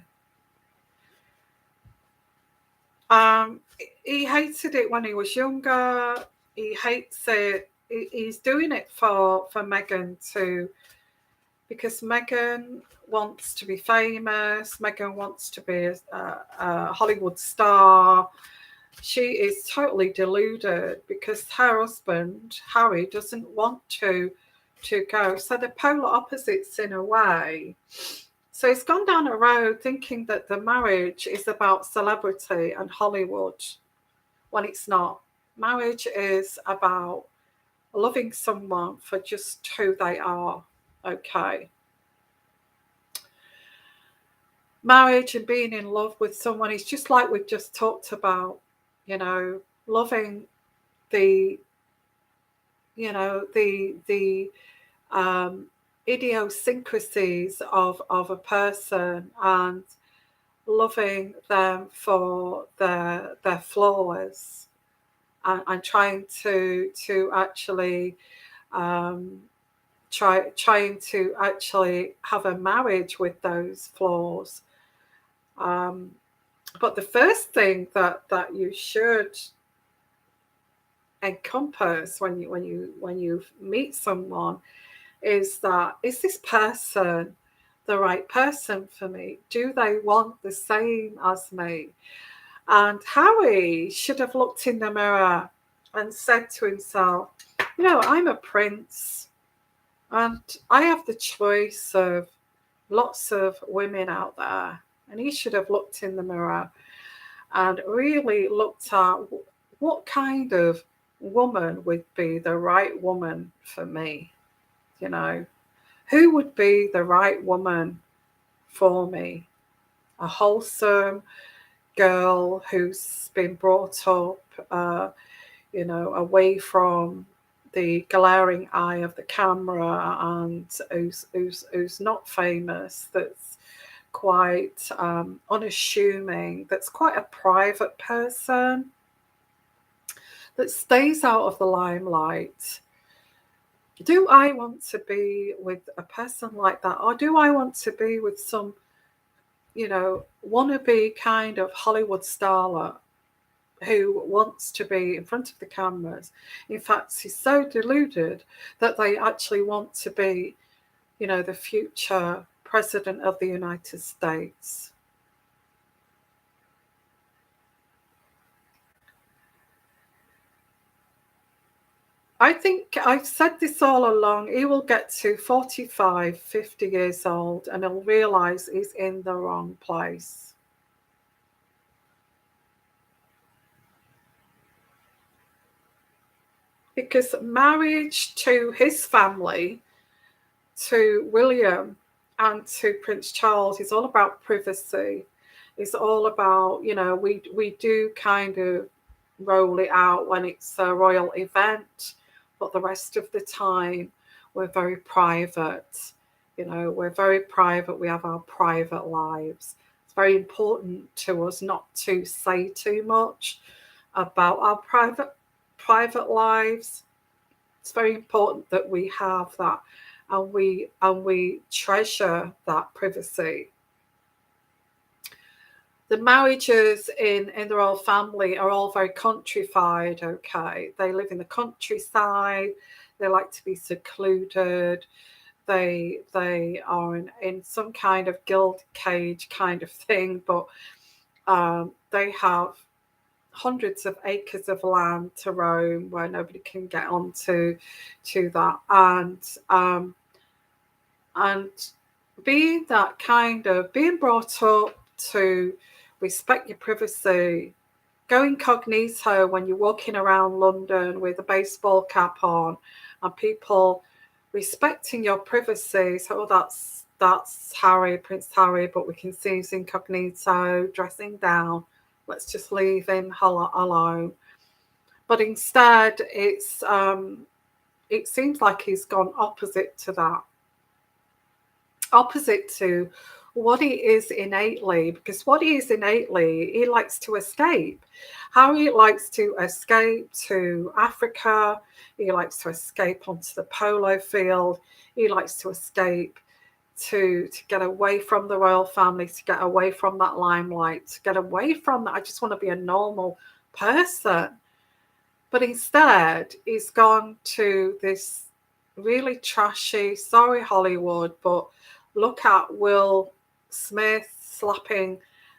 He hated it when he was younger. He hates it. He's doing it for Meghan too, because Meghan wants to be famous. Meghan wants to be a Hollywood star. She is totally deluded because her husband, Harry, doesn't want to go. So they're polar opposites in a way. So he's gone down a road thinking that the marriage is about celebrity and Hollywood, when it's not. Marriage is about loving someone for just who they are, okay? Marriage and being in love with someone is just like we've just talked about, you know, loving the, you know, the idiosyncrasies of a person and loving them for their flaws, and trying to actually trying to actually have a marriage with those flaws. But the first thing that you should encompass when you meet someone is that, is this person the right person for me? Do they want the same as me? And Harry should have looked in the mirror and said to himself, you know, I'm a prince and I have the choice of lots of women out there. And he should have looked in the mirror and really looked at what kind of woman would be the right woman for me. You know, who would be the right woman for me? A wholesome girl who's been brought up, you know, away from the glaring eye of the camera, and who's not famous, that's quite unassuming, that's quite a private person, that stays out of the limelight. Do I want to be with a person like that? Or do I want to be with some, you know, wannabe kind of Hollywood starlet who wants to be in front of the cameras? In fact, he's so deluded that they actually want to be, you know, the future president of the United States. I think I've said this all along. He will get to 45, 50 years old and he'll realise he's in the wrong place. Because marriage to his family, to William and to Prince Charles, is all about privacy. It's all about, you know, we do kind of roll it out when it's a royal event, but the rest of the time we're very private. You know, we're very private. We have our private lives. It's very important to us not to say too much about our private lives. It's very important that we have that, and we treasure that privacy. The marriages in the royal family are all very countrified, okay? They live in the countryside, they like to be secluded, they are in some kind of gilded cage kind of thing, but they have hundreds of acres of land to roam where nobody can get onto that. And being that kind of, being brought up to respect your privacy, go incognito when you're walking around London with a baseball cap on, and people respecting your privacy. So, oh, that's Harry, Prince Harry, but we can see he's incognito, dressing down. Let's just leave him alone. But instead, it seems like he's gone opposite to that. Opposite to what he is innately, because what he is innately, he likes to escape. Harry likes to escape to Africa. He likes to escape onto the polo field. He likes to escape to get away from the royal family, to get away from that limelight, to get away from that. I just want to be a normal person. But instead, he's gone to this really trashy, sorry Hollywood, but look at Will Smith slapping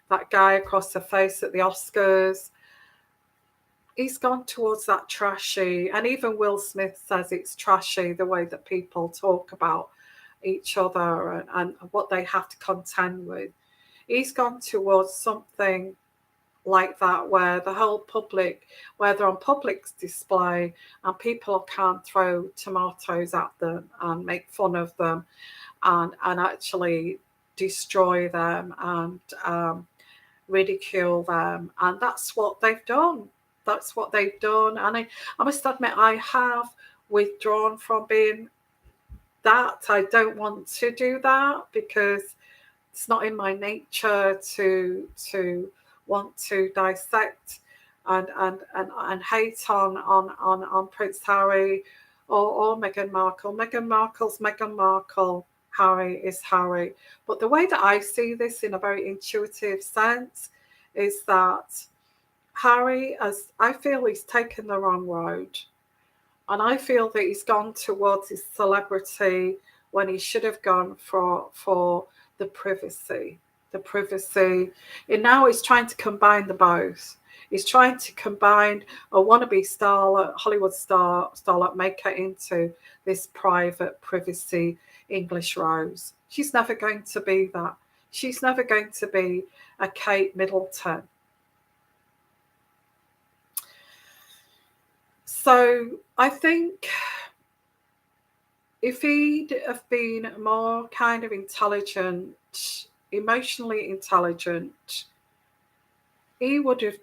that guy across the face at the Oscars. He's gone towards that trashy, and even Will Smith says it's trashy the way that people talk about each other and what they have to contend with. He's gone towards something like that, where the whole public, where they're on public display and people can throw tomatoes at them and make fun of them and actually destroy them and ridicule them. And that's what they've done. That's what they've done. And I must admit, I have withdrawn from being that. I don't want to do that because it's not in my nature to want to dissect and hate on Prince Harry or Meghan Markle. Meghan Markle's Meghan Markle. Harry is Harry. But the way that I see this in a very intuitive sense is that Harry, as I feel, he's taken the wrong road. And I feel that he's gone towards his celebrity when he should have gone for the privacy. The privacy. And now he's trying to combine the both. He's trying to combine a wannabe starlet, Hollywood starlet, make her into this private privacy English rose. She's never going to be that. She's never going to be a Kate Middleton. So I think if he'd have been more kind of intelligent, emotionally intelligent, he would have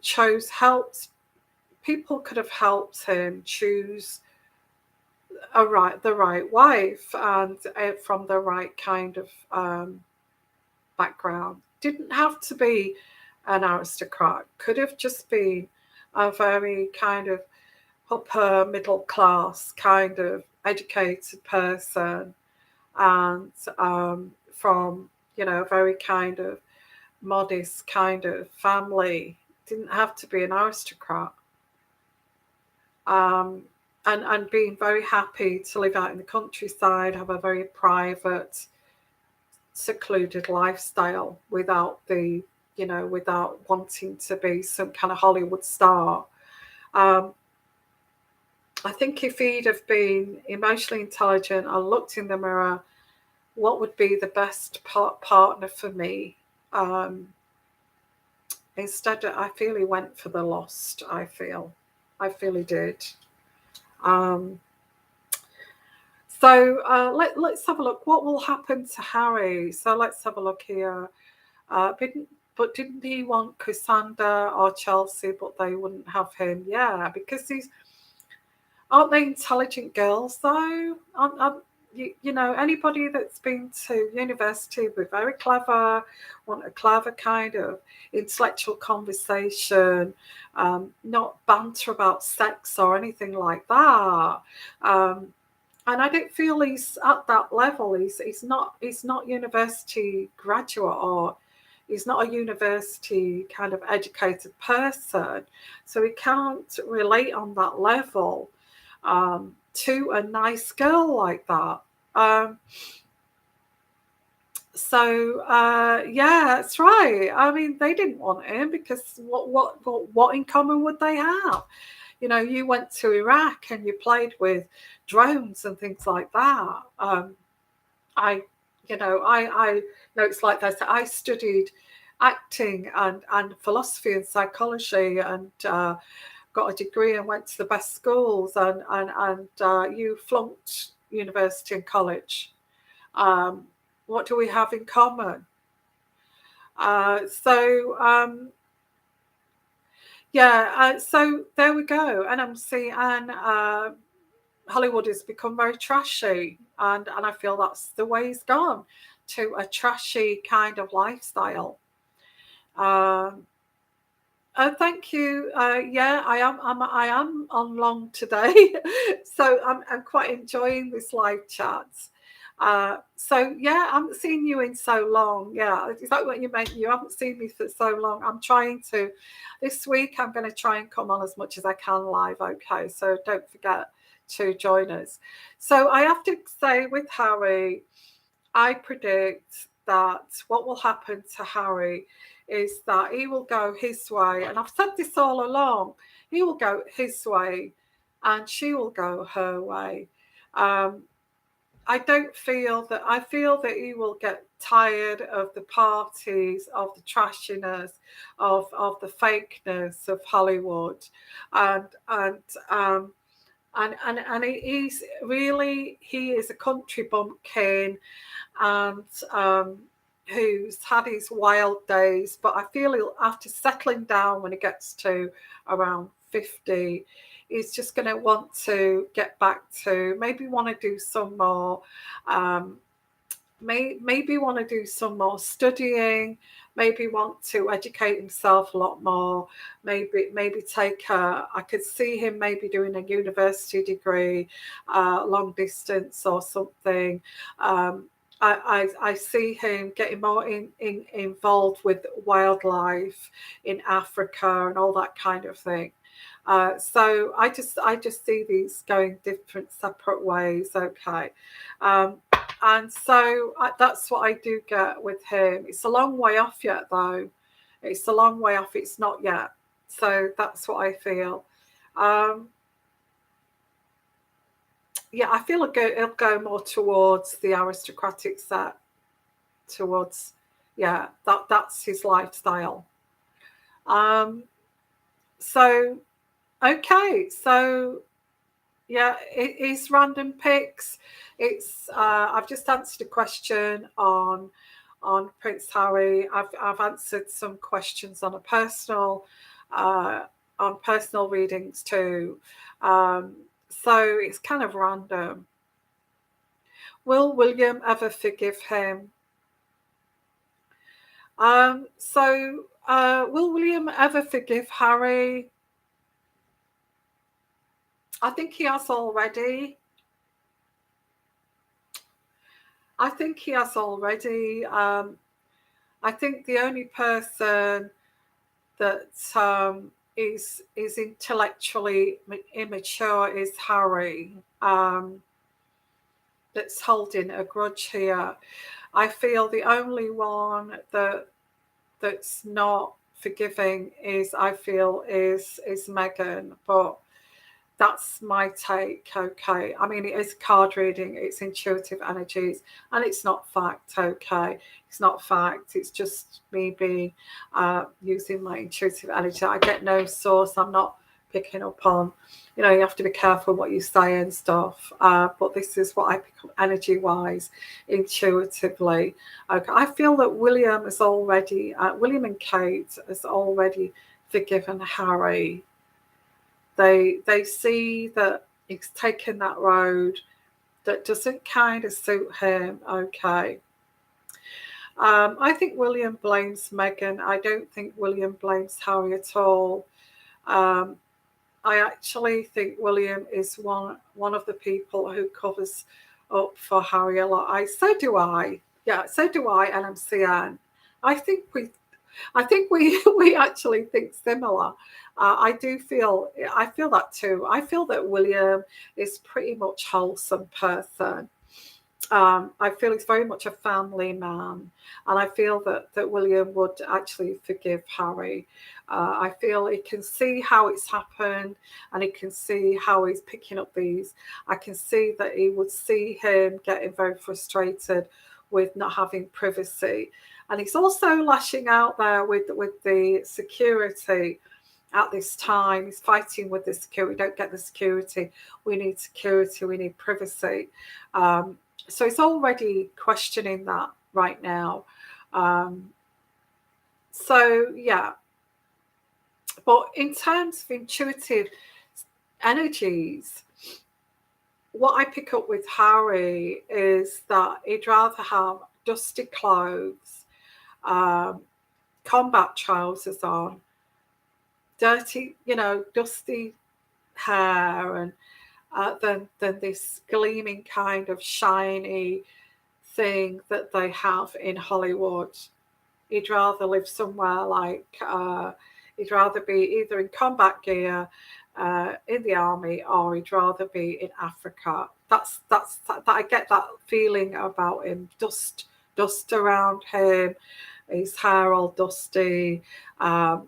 people could have helped him choose the right wife and from the right kind of background. Didn't have to be an aristocrat. Could have just been a very kind of upper middle class kind of educated person, and from a very kind of modest kind of family. Didn't have to be an aristocrat. And being very happy to live out in the countryside, have a very private, secluded lifestyle without without wanting to be some kind of Hollywood star. I think if he'd have been emotionally intelligent and looked in the mirror, what would be the best partner for me? Instead, I feel he went for the lost. I feel he did. So let's have a look. What will happen to Harry? So let's have a look here. But didn't he want Cassandra or Chelsea, but they wouldn't have him? Yeah, because aren't they intelligent girls though? Anybody that's been to university would be very clever, want a clever kind of intellectual conversation, not banter about sex or anything like that. And I don't feel he's at that level. He's not university graduate, or he's not a university kind of educated person, so he can't relate on that level to a nice girl like that. Yeah, that's right. I mean, they didn't want him because what in common would they have? You went to Iraq and you played with drones and things like that. I know it's like this. I studied acting and philosophy and psychology and got a degree and went to the best schools, and you flunked university and college. What do we have in common? So there we go. And Hollywood has become very trashy, and I feel that's the way it's gone, to a trashy kind of lifestyle. Thank you. Yeah, I am on long today, so I'm quite enjoying this live chat. So yeah, I haven't seen you in so long. Yeah, is that what you meant? You haven't seen me for so long. I'm trying to. This week, I'm going to try and come on as much as I can live. Okay, so don't forget to join us. So I have to say, with Harry, I predict that what will happen to Harry is that he will go his way. And I've said this all along, he will go his way and she will go her way. Um, I don't feel that, I feel that he will get tired of the parties, of the trashiness, of the fakeness of Hollywood. And he's really, he is a country bumpkin, and who's had his wild days, but I feel he'll, after settling down when he gets to around 50, he's just going to want to get back to, maybe want to do some more, um, maybe want to do some more studying, maybe want to educate himself a lot more, maybe take a, I could see him maybe doing a university degree, long distance or something. I see him getting more involved with wildlife in Africa and all that kind of thing. So I just see these going different separate ways. Okay, um, and so that's what I do get with him. It's a long way off yet, though. It's a long way off. It's not yet. So that's what I feel. Um, yeah, I feel it'll go more towards the aristocratic set, towards, yeah, that's his lifestyle. Um, so okay, so yeah, it is random picks. It's I've just answered a question on Prince Harry. I've answered some questions uh, on personal readings too. Um, so it's kind of random. Will William ever forgive him? Will William ever forgive Harry? I think he has already. I think he has already. I think the only person that is intellectually immature is Harry. That's holding a grudge here. I feel the only one that's not forgiving is, I feel, is Meghan, but that's my take. Okay, I mean, it is card reading, it's intuitive energies, and it's not fact. Okay, it's not fact, it's just me being using my intuitive energy. I get no source, I'm not picking up on, you have to be careful what you say and stuff, but this is what I pick up energy wise, intuitively. Okay, I feel that William is already William and Kate has already forgiven Harry. They see that he's taken that road that doesn't kind of suit him. Okay. I think William blames Meghan. I don't think William blames Harry at all. Um, I actually think William is one of the people who covers up for Harry a lot. So do I. Yeah, so do I, NMCN. I think we I think we we actually think similar. I feel that too. I feel that William is pretty much wholesome person. I feel he's very much a family man, and I feel that William would actually forgive Harry. I feel he can see how it's happened, and he can see how he's picking up these. I can see that he would see him getting very frustrated with not having privacy, and he's also lashing out there with the security. At this time, he's fighting with the security. We don't get the security. We need security. We need privacy. So it's already questioning that right now. Um, so yeah, but in terms of intuitive energies, what I pick up with Harry is that he'd rather have dusty clothes, um, combat trousers on, dirty, dusty hair, and then this gleaming kind of shiny thing that they have in Hollywood. He'd rather live somewhere like he'd rather be either in combat gear in the army, or he'd rather be in Africa. That I get that feeling about him. Dust around him, his hair all dusty,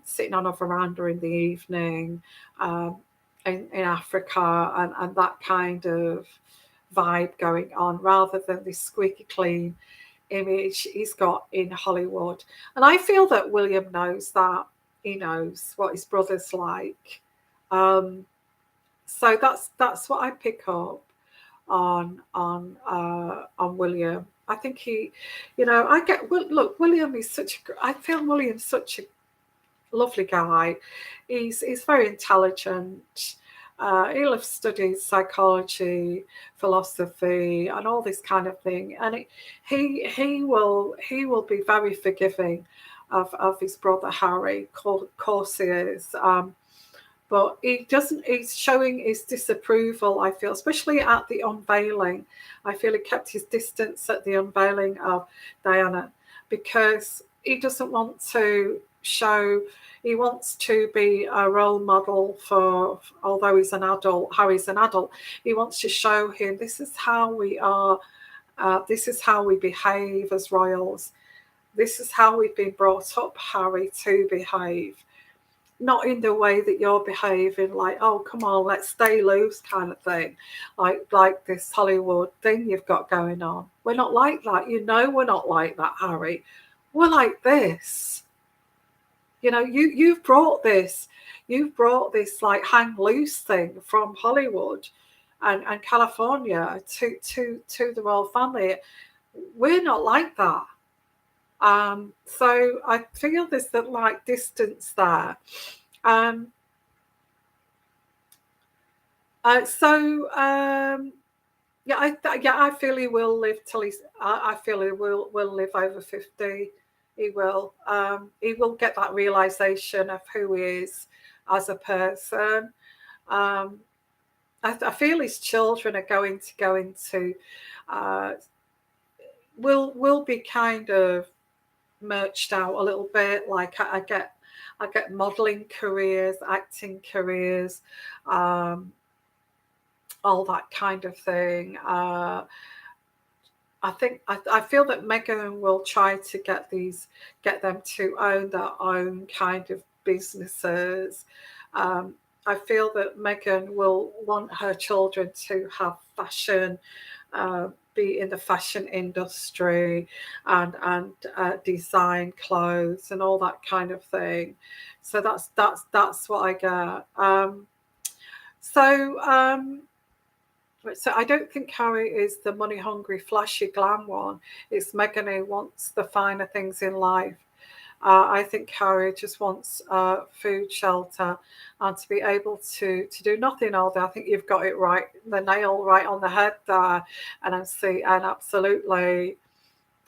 sitting on a veranda in the evening, in Africa, and that kind of vibe going on, rather than this squeaky clean image he's got in Hollywood. And I feel that William knows that. He knows what his brother's like. So that's what I pick up on William. I think he, look, William is I feel William's such a lovely guy. He's very intelligent. He'll have studied psychology, philosophy, and all this kind of thing. And he will be very forgiving of his brother Harry. Of course he is. But he doesn't. He's showing his disapproval, I feel, especially at the unveiling. I feel he kept his distance at the unveiling of Diana, because he doesn't want to show. He wants to be a role model for, although he's an adult, Harry's an adult, he wants to show him this is how we are, this is how we behave as royals. This is how we've been brought up, Harry, to behave. Not in the way that you're behaving, like, oh, come on, let's stay loose kind of thing. Like this Hollywood thing you've got going on. We're not like that. We're not like that, Harry. We're like this. You've brought this like hang loose thing from Hollywood and California to the royal family. We're not like that. So I feel there's that like distance there. I feel he will live till he's. I feel he will live over 50. He will. He will get that realization of who he is as a person. I feel his children are going to go into. Will be kind of merged out a little bit. Like I get modeling careers, acting careers, all that kind of thing. I feel that Meghan will try to get them to own their own kind of businesses. I feel that Meghan will want her children to have fashion, be in the fashion industry, and design clothes and all that kind of thing. So that's what I get. So I don't think Harry is the money-hungry, flashy, glam one. It's Meghan who wants the finer things in life. I think Harry just wants food, shelter, and to be able to do nothing all day. I think you've got it right, the nail right on the head there, and absolutely.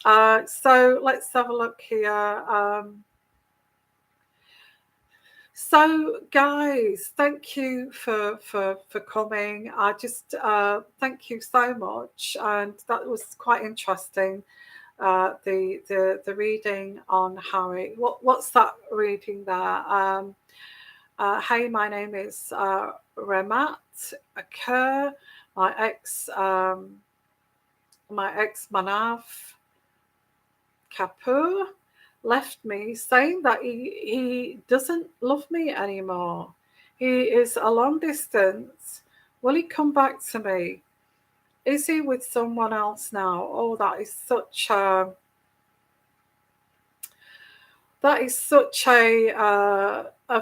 So let's have a look here. So, guys, thank you for coming. I just thank you so much, and that was quite interesting. The reading on Harry. What's that reading there? Hey, my name is Ramat Kerr. My ex Manav Kapoor left me, saying that he doesn't love me anymore. He is a long distance. Will he come back to me? Is he with someone else now? Oh, that is such a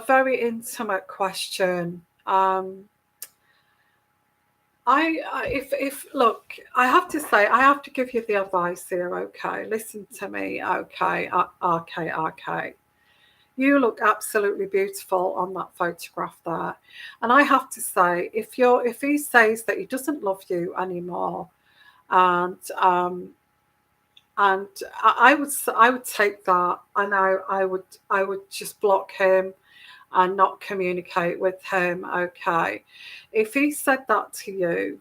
very intimate question. Look, I have to say, I have to give you the advice here, okay? Listen to me, okay? Okay. You look absolutely beautiful on that photograph there. And I have to say, if he says that he doesn't love you anymore, and I would take that, and I would just block him. and not communicate with him. Okay, if he said that to you,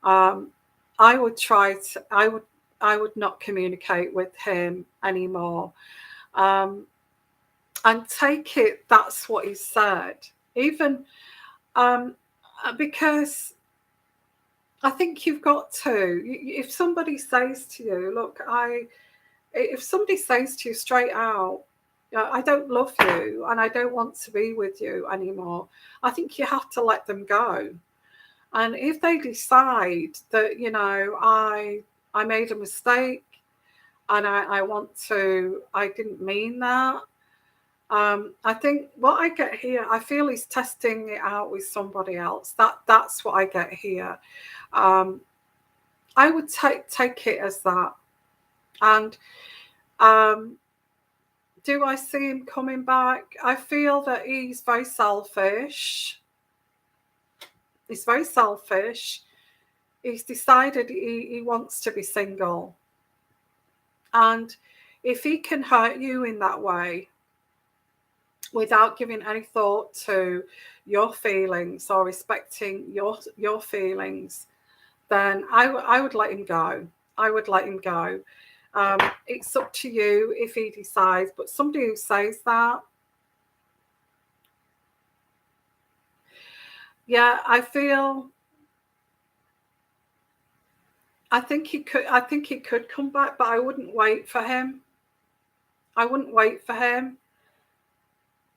I would I would not communicate with him anymore, and take it that's what he said, even because I think you've got to. If somebody says to you, look, if somebody says to you straight out, I don't love you and I don't want to be with you anymore, I think you have to let them go. And if they decide that, I made a mistake and I didn't mean that, I think what I get here, I feel he's testing it out with somebody else. That's what I get here. I would take it as that. And do I see him coming back? I feel that he's very selfish. He's very selfish. He's decided he wants to be single. And if he can hurt you in that way, without giving any thought to your feelings or respecting your feelings, then I would let him go. I would let him go. It's up to you if he decides, but somebody who says that, yeah, I think he could come back, but I wouldn't wait for him. I wouldn't wait for him.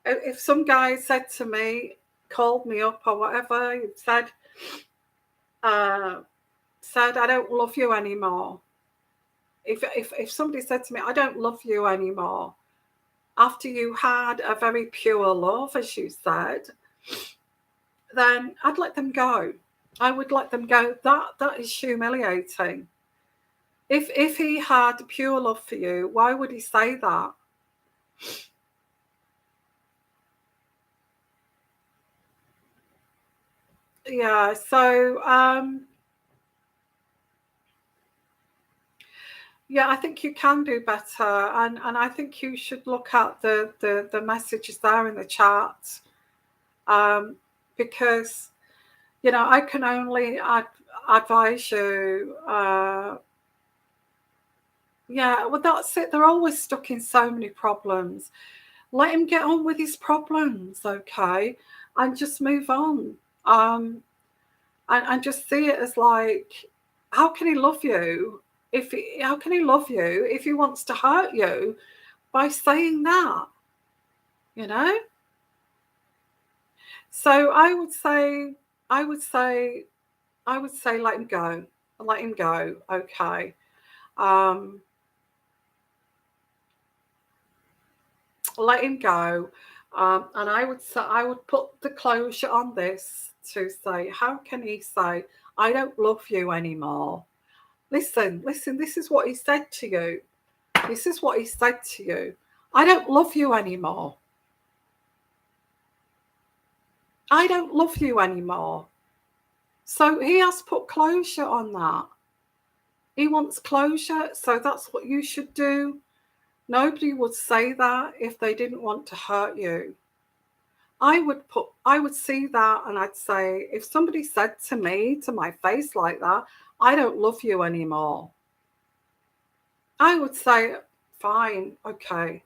If some guy said to me, called me up or whatever, he said, I don't love you anymore. If somebody said to me, I don't love you anymore, after you had a very pure love, as you said, then I'd let them go. I would let them go. That is humiliating. If he had pure love for you, why would he say that? Yeah, so yeah, I think you can do better, and I think you should look at the messages there in the chat, because I can only advise you. Yeah, well, that's it. They're always stuck in so many problems. Let him get on with his problems, okay, and just move on. And just see it as like, how can he love you how can he love you if he wants to hurt you by saying that, you know? So I would say let him go. Let him go, okay. Let him go. And I would put the closure on this to say, how can he say, I don't love you anymore? Listen, this is what he said to you. This is what he said to you. I don't love you anymore. I don't love you anymore. So he has put closure on that. He wants closure, so that's what you should do. Nobody would say that if they didn't want to hurt you. I would see that and I'd say, if somebody said to me, to my face like that, I don't love you anymore, I would say, fine, okay.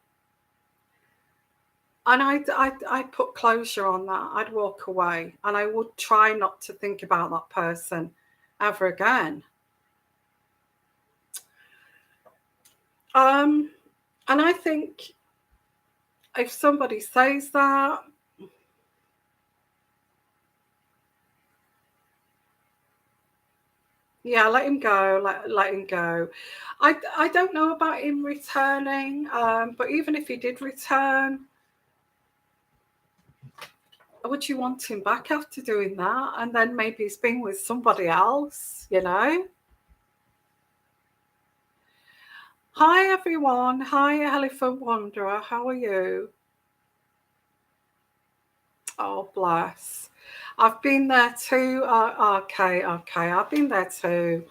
And I'd put closure on that. I'd walk away and I would try not to think about that person ever again. And I think if somebody says that, yeah, let him go. Let him go. I don't know about him returning, but even if he did return, would you want him back after doing that? And then maybe he's been with somebody else, Hi, everyone. Hi, Elephant Wanderer. How are you? Oh, bless. I've been there too. Okay. I've been there too.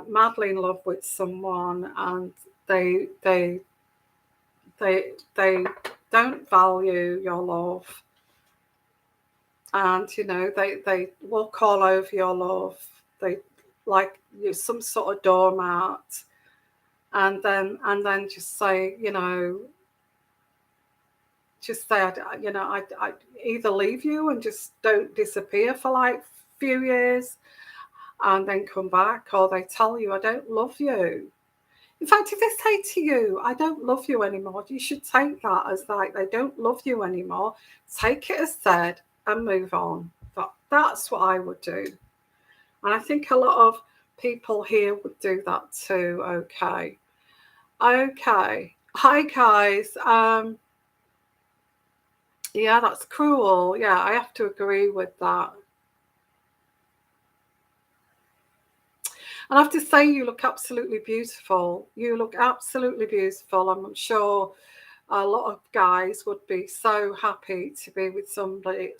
Madly in love with someone, and they don't value your love. and they walk all over your love. They like you're some sort of doormat, and then just say, I either leave you and just don't disappear for like a few years and then come back, or they tell you, I don't love you. In fact, if they say to you, I don't love you anymore, you should take that as like they don't love you anymore. Take it as said and move on. That's what I would do. And I think a lot of people here would do that too. Okay. Hi, guys. Yeah, that's cruel. Yeah, I have to agree with that. And I have to say, you look absolutely beautiful. You look absolutely beautiful. I'm sure a lot of guys would be so happy to be with somebody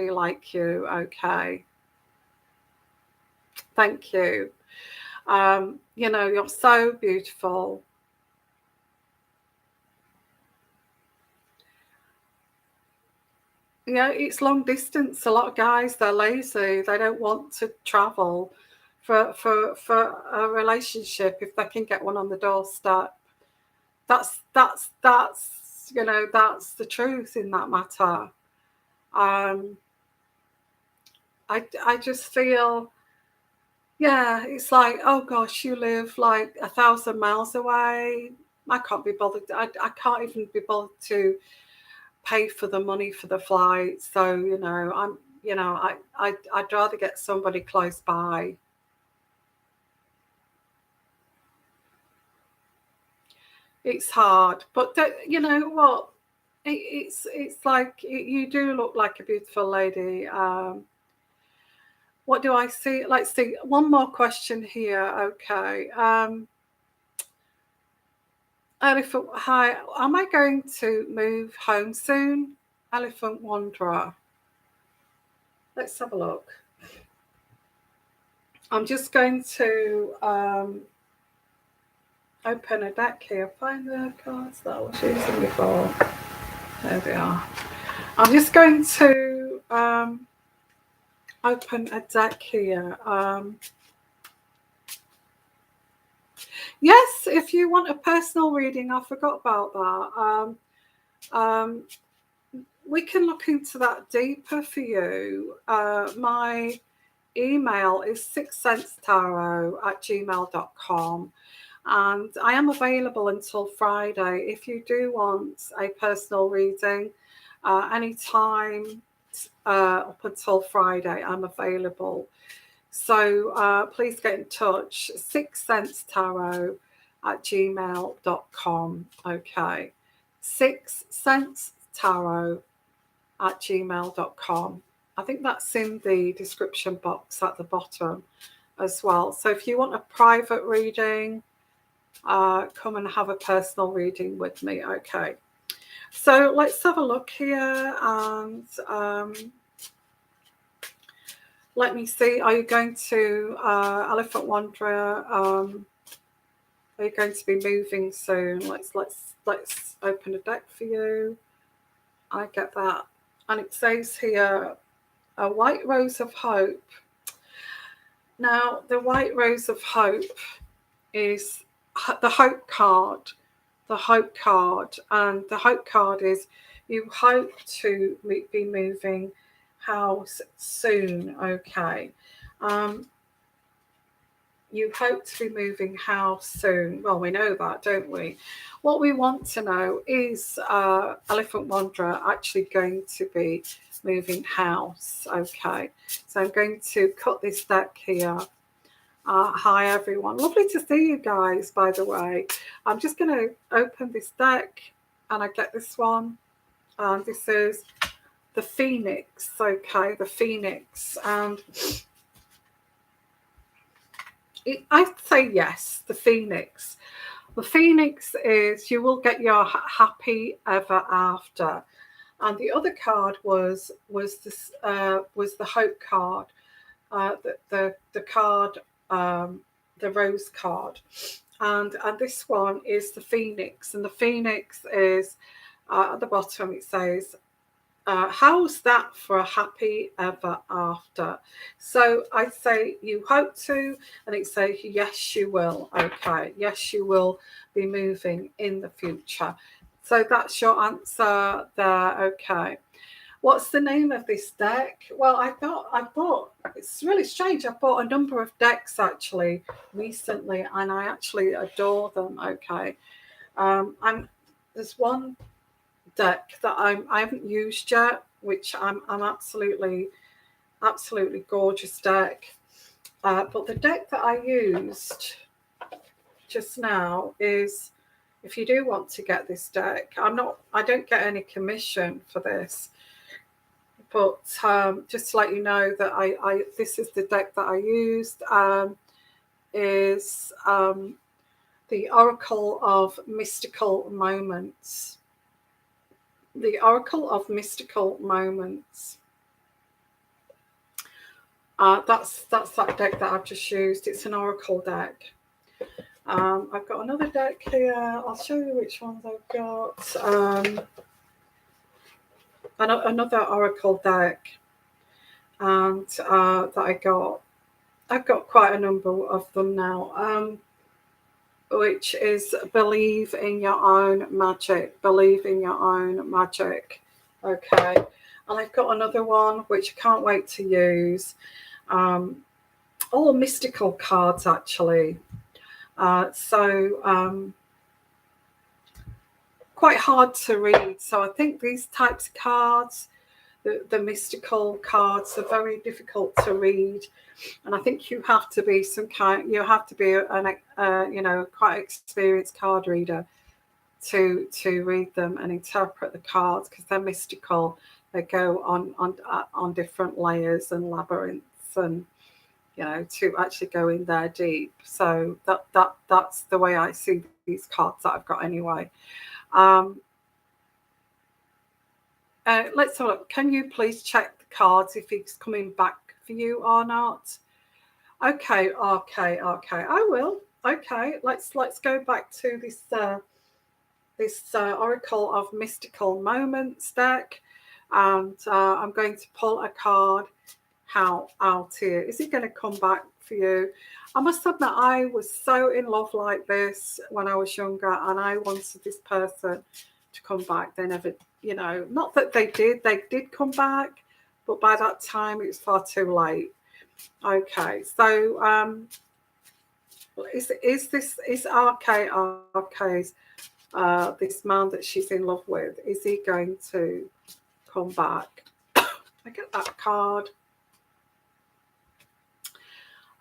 like you. Okay. Thank you. You're so beautiful. Yeah, it's long distance. A lot of guys, they're lazy. They don't want to travel for a relationship if they can get one on the doorstep. That's that's the truth in that matter. Um, I just feel, yeah, it's like, oh gosh, you live like 1,000 miles away. I can't be bothered. I can't even be bothered to pay for the money for the flight. So I'd rather get somebody close by. It's hard, but you know what? It's like you do look like a beautiful lady. What do I see? Let's see. One more question here. Okay. Elephant, hi. Am I going to move home soon? Elephant Wanderer. Let's have a look. I'm just going to open a deck here. Find the cards that I was using before. There they are. I'm just going to open a deck here. Yes, if you want a personal reading, I forgot about that. We can look into that deeper for you. My email is sixsensetarot@gmail.com. And I am available until Friday. If you do want a personal reading, anytime up until Friday, I'm available. So please get in touch. sixsensetarot@gmail.com. Okay. sixsensetarot@gmail.com. I think that's in the description box at the bottom as well. So if you want a private reading, come and have a personal reading with me. Okay. So let's have a look here and let me see. Are you going to Elephant Wanderer? Are you going to be moving soon? Let's open a deck for you. I get that. And it says here, a white rose of hope. Now, the white rose of hope is the hope card. The hope card. And the hope card is you hope to be moving house soon. Okay. You hope to be moving house soon. Well, we know that, don't we? What we want to know is Elephant Wanderer actually going to be moving house. Okay, so I'm going to cut this deck here. Hi, everyone. Lovely to see you guys, by the way. I'm just going to open this deck and I get this one. And this is the Phoenix. Okay, the Phoenix. And I'd say yes, the Phoenix. The Phoenix is you will get your happy ever after, and the other card was the hope card, the card, the rose card, and this one is the Phoenix, and the Phoenix is at the bottom. It says how's that for a happy ever after? So I say you hope to, and it says yes you will. Okay, yes you will be moving in the future. So that's your answer there. Okay. What's the name of this deck? Well, I bought. It's really strange. I bought a number of decks actually recently, and I actually adore them. Okay, there's one deck that I haven't used yet, which I'm absolutely gorgeous deck. But the deck that I used just now is, if you do want to get this deck, I don't get any commission for this. But just to let you know that I this is the deck that I used, is the Oracle of Mystical Moments. The Oracle of Mystical Moments. That's that deck that I've just used. It's an Oracle deck. I've got another deck here. I'll show you which ones I've got. Another Oracle deck, and that I got. I've got quite a number of them now. Which is Believe in Your Own Magic. Believe in Your Own Magic. Okay. And I've got another one which I can't wait to use. All mystical cards actually. Quite hard to read. So I think these types of cards, the mystical cards, are very difficult to read, and I think you have to be an quite experienced card reader to read them and interpret the cards, because they're mystical. They go on different layers and labyrinths, and to actually go in there deep. So that's the way I see these cards that I've got anyway. Let's have a look. Can you please check the cards if he's coming back for you or not? Okay. I will. Okay, let's go back to this Oracle of Mystical Moments deck, and I'm going to pull a card out here. Is he going to come back for you? I must admit, I was so in love like this when I was younger, and I wanted this person to come back. They never, not that they did come back, but by that time it was far too late. Okay, so is RK's this man that she's in love with, is he going to come back? I get that card.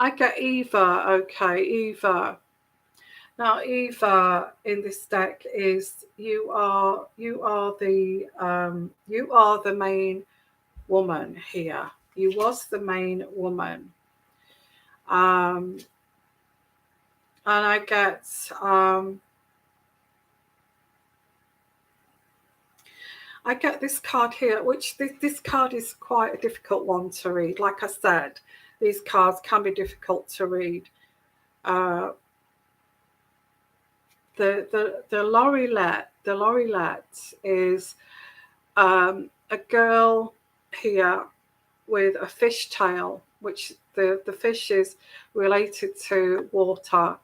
I get Eva. Okay, Eva. Now, Eva in this deck is you are the main woman here. You was the main woman. And I get this card here, which this card is quite a difficult one to read. Like I said, these cards can be difficult to read. The Lorelette is a girl here with a fish tail, which the fish is related to water,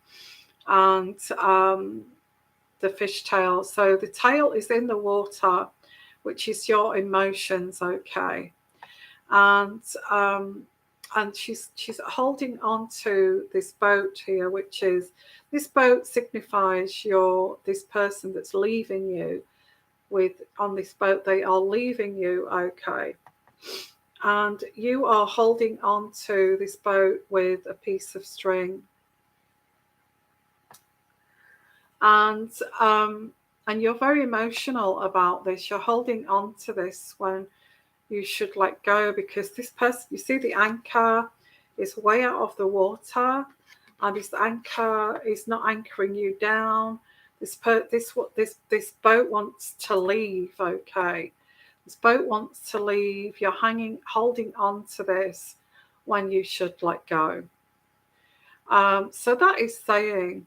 and the fish tail. So the tail is in the water, which is your emotions, okay, and she's holding on to this boat here, which is, this boat signifies this person that's leaving you on this boat. They are leaving you, okay, and you are holding on to this boat with a piece of string, and you're very emotional about this. You're holding on to this when you should let go, because this person, you see the anchor is way out of the water, and this anchor is not anchoring you down. This boat wants to leave, okay. This boat wants to leave. You're holding on to this when you should let go. So that is saying,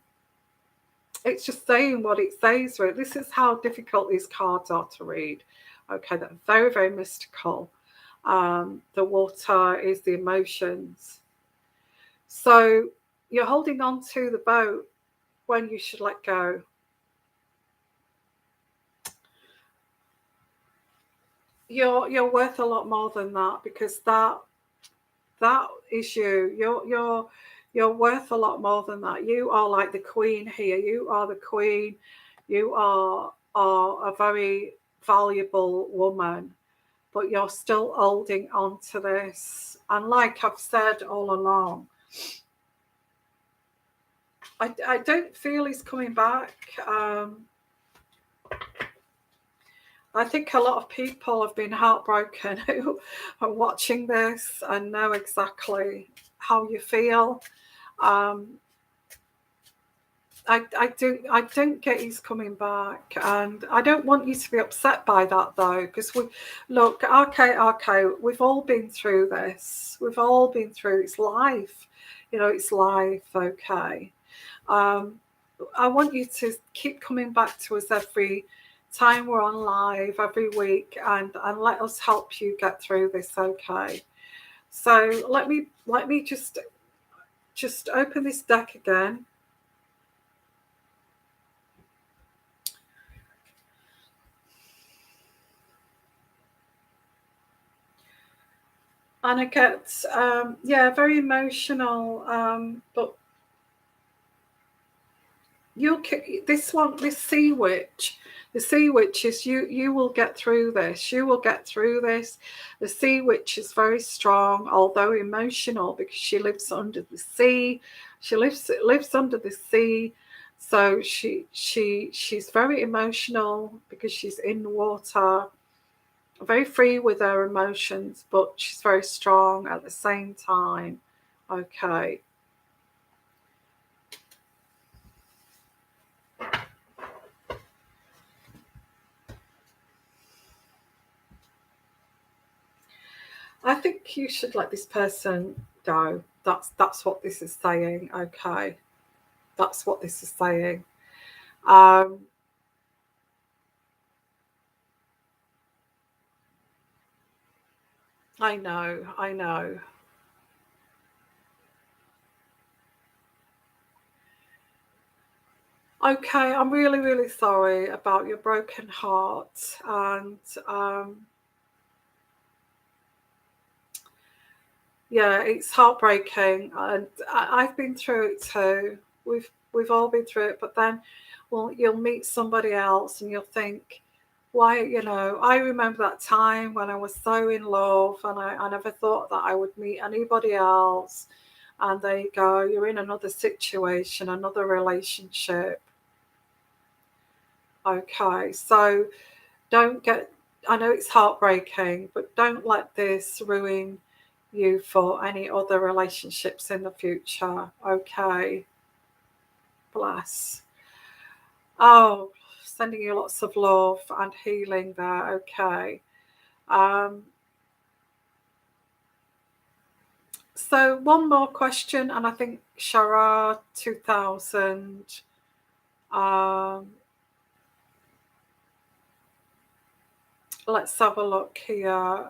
it's just saying what it says. Really. This is how difficult these cards are to read. Okay, they're very, very mystical. The water is the emotions. So you're holding on to the boat when you should let go. You're worth a lot more than that, because that is you. You're worth a lot more than that. You are like the queen here. You are the queen. You are a very valuable woman, but you're still holding on to this. And like I've said all along, I don't feel he's coming back. I think a lot of people have been heartbroken who are watching this and know exactly how you feel. I don't get he's coming back, and I don't want you to be upset by that though, because okay, we've all been through this. We've all been through. It's life, it's life. Okay. I want you to keep coming back to us every time we're on live, every week, and let us help you get through this. Okay. So let me just open this deck again. And I get very emotional, but this sea witch, the sea witch is you will get through this. You will get through this. The sea witch is very strong, although emotional, because she lives under the sea. She lives under the sea. So she's very emotional because she's in the water, very free with her emotions, but she's very strong at the same time. Okay. I think you should let this person go. That's what this is saying. Okay. That's what this is saying. Um, I know, I know. Okay, I'm really, really sorry about your broken heart. And yeah, it's heartbreaking. And I've been through it too. We've all been through it. But then, well, you'll meet somebody else and you'll think, why, I remember that time when I was so in love, and I never thought that I would meet anybody else. And there you go, you're in another situation, another relationship. Okay, so don't get, I know it's heartbreaking, but don't let this ruin you for any other relationships in the future. Okay, bless. Oh, sending you lots of love and healing there. Okay. Um, so one more question, and I think Shara 2000. Let's have a look here.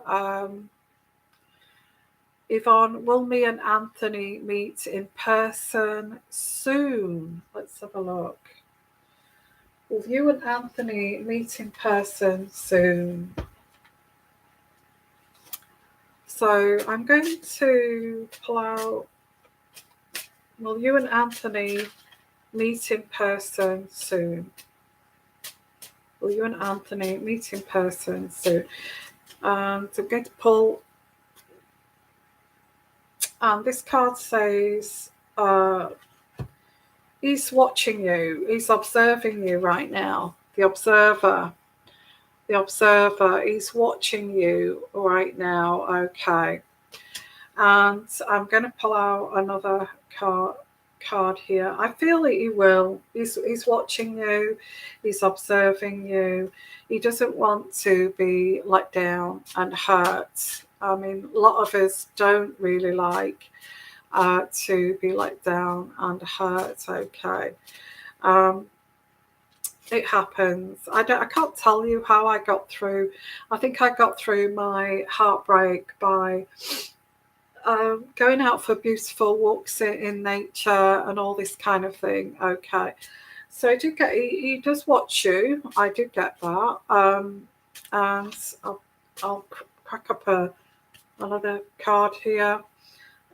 Yvonne, will me and Anthony meet in person soon? Let's have a look. Will you and Anthony meet in person soon? So I'm going to pull out, will you and Anthony meet in person soon? Will you and Anthony meet in person soon? And I'm going to pull, and this card says, he's watching you, he's observing you right now. The observer is watching you right now. Okay. And I'm going to pull out another card here. I feel that he will. He's watching you. He's observing you. He doesn't want to be let down and hurt. I mean, a lot of us don't really like to be let down and hurt. Okay. It happens. I can't tell you how I got through. I think I got through my heartbreak by going out for beautiful walks in nature and all this kind of thing. Okay, so I do get he does watch you. I do get that. And I'll crack up another card here.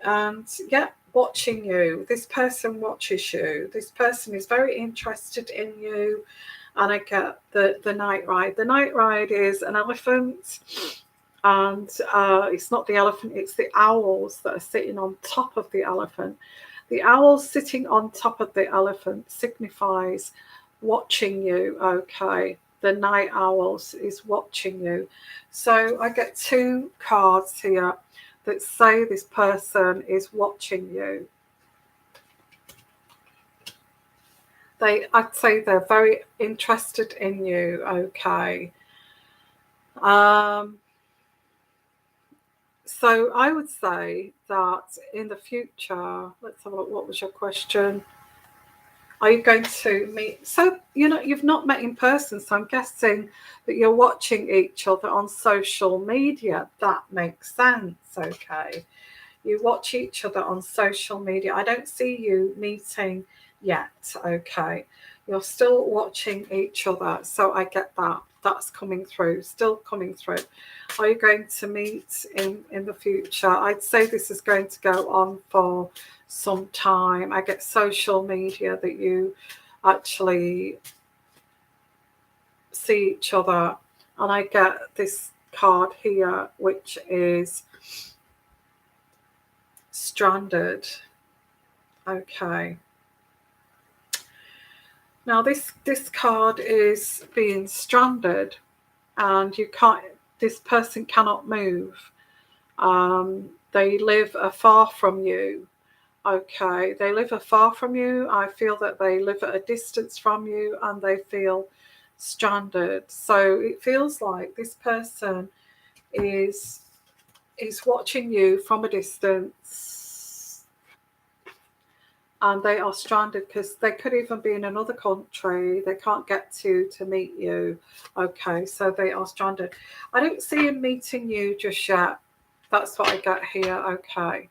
And yeah, watching you. This person watches you. This person is very interested in you. And I get the night ride. The night ride is an elephant, and it's not the elephant, it's the owls that are sitting on top of the elephant. The owls sitting on top of the elephant signifies watching you. Okay, the night owls is watching you. So I get two cards here that say this person is watching you. I'd say they're very interested in you. Okay. So I would say that in the future, let's have a look. What was your question? Are you going to meet? So, you've not met in person. So I'm guessing that you're watching each other on social media. That makes sense. Okay. You watch each other on social media. I don't see you meeting yet. Okay. You're still watching each other. So I get that. That's coming through, still coming through. Are you going to meet in the future? I'd say this is going to go on for some time. I get social media that you actually see each other. And I get this card here, which is stranded. Okay. Now this card is being stranded, and this person cannot move. They live afar from you. Okay, they live afar from you. I feel that they live at a distance from you, and they feel stranded. So it feels like this person is watching you from a distance, and they are stranded because they could even be in another country. They can't get to meet you. Okay, so they are stranded. I don't see him meeting you just yet. That's what I get here. Okay.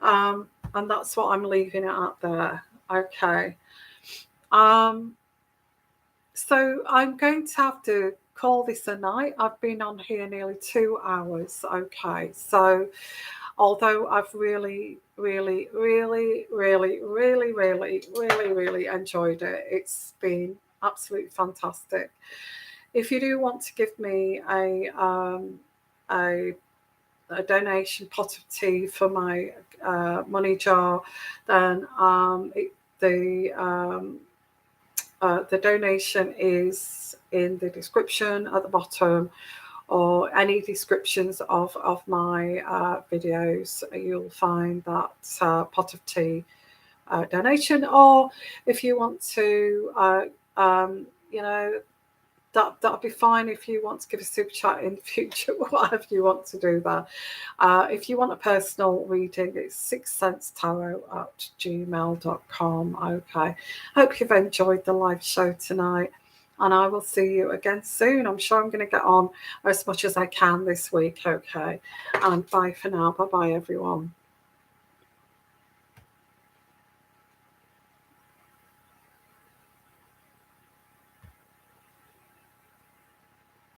And that's what I'm leaving it at there. Okay. So I'm going to have to call this a night. I've been on here nearly 2 hours. Okay. So although I've really, really, really, really, really, really, really, really enjoyed it, it's been absolutely fantastic. If you do want to give me a donation pot of tea for my money jar, then the donation is in the description at the bottom, or any descriptions of my videos. You'll find that pot of tea donation. Or if you want to, that'll be fine. If you want to give a super chat in the future, whatever you want to do there. If you want a personal reading, it's sixsensetarot@gmail.com. Okay. Hope you've enjoyed the live show tonight, and I will see you again soon. I'm sure I'm going to get on as much as I can this week. Okay. And bye for now. Bye-bye, everyone.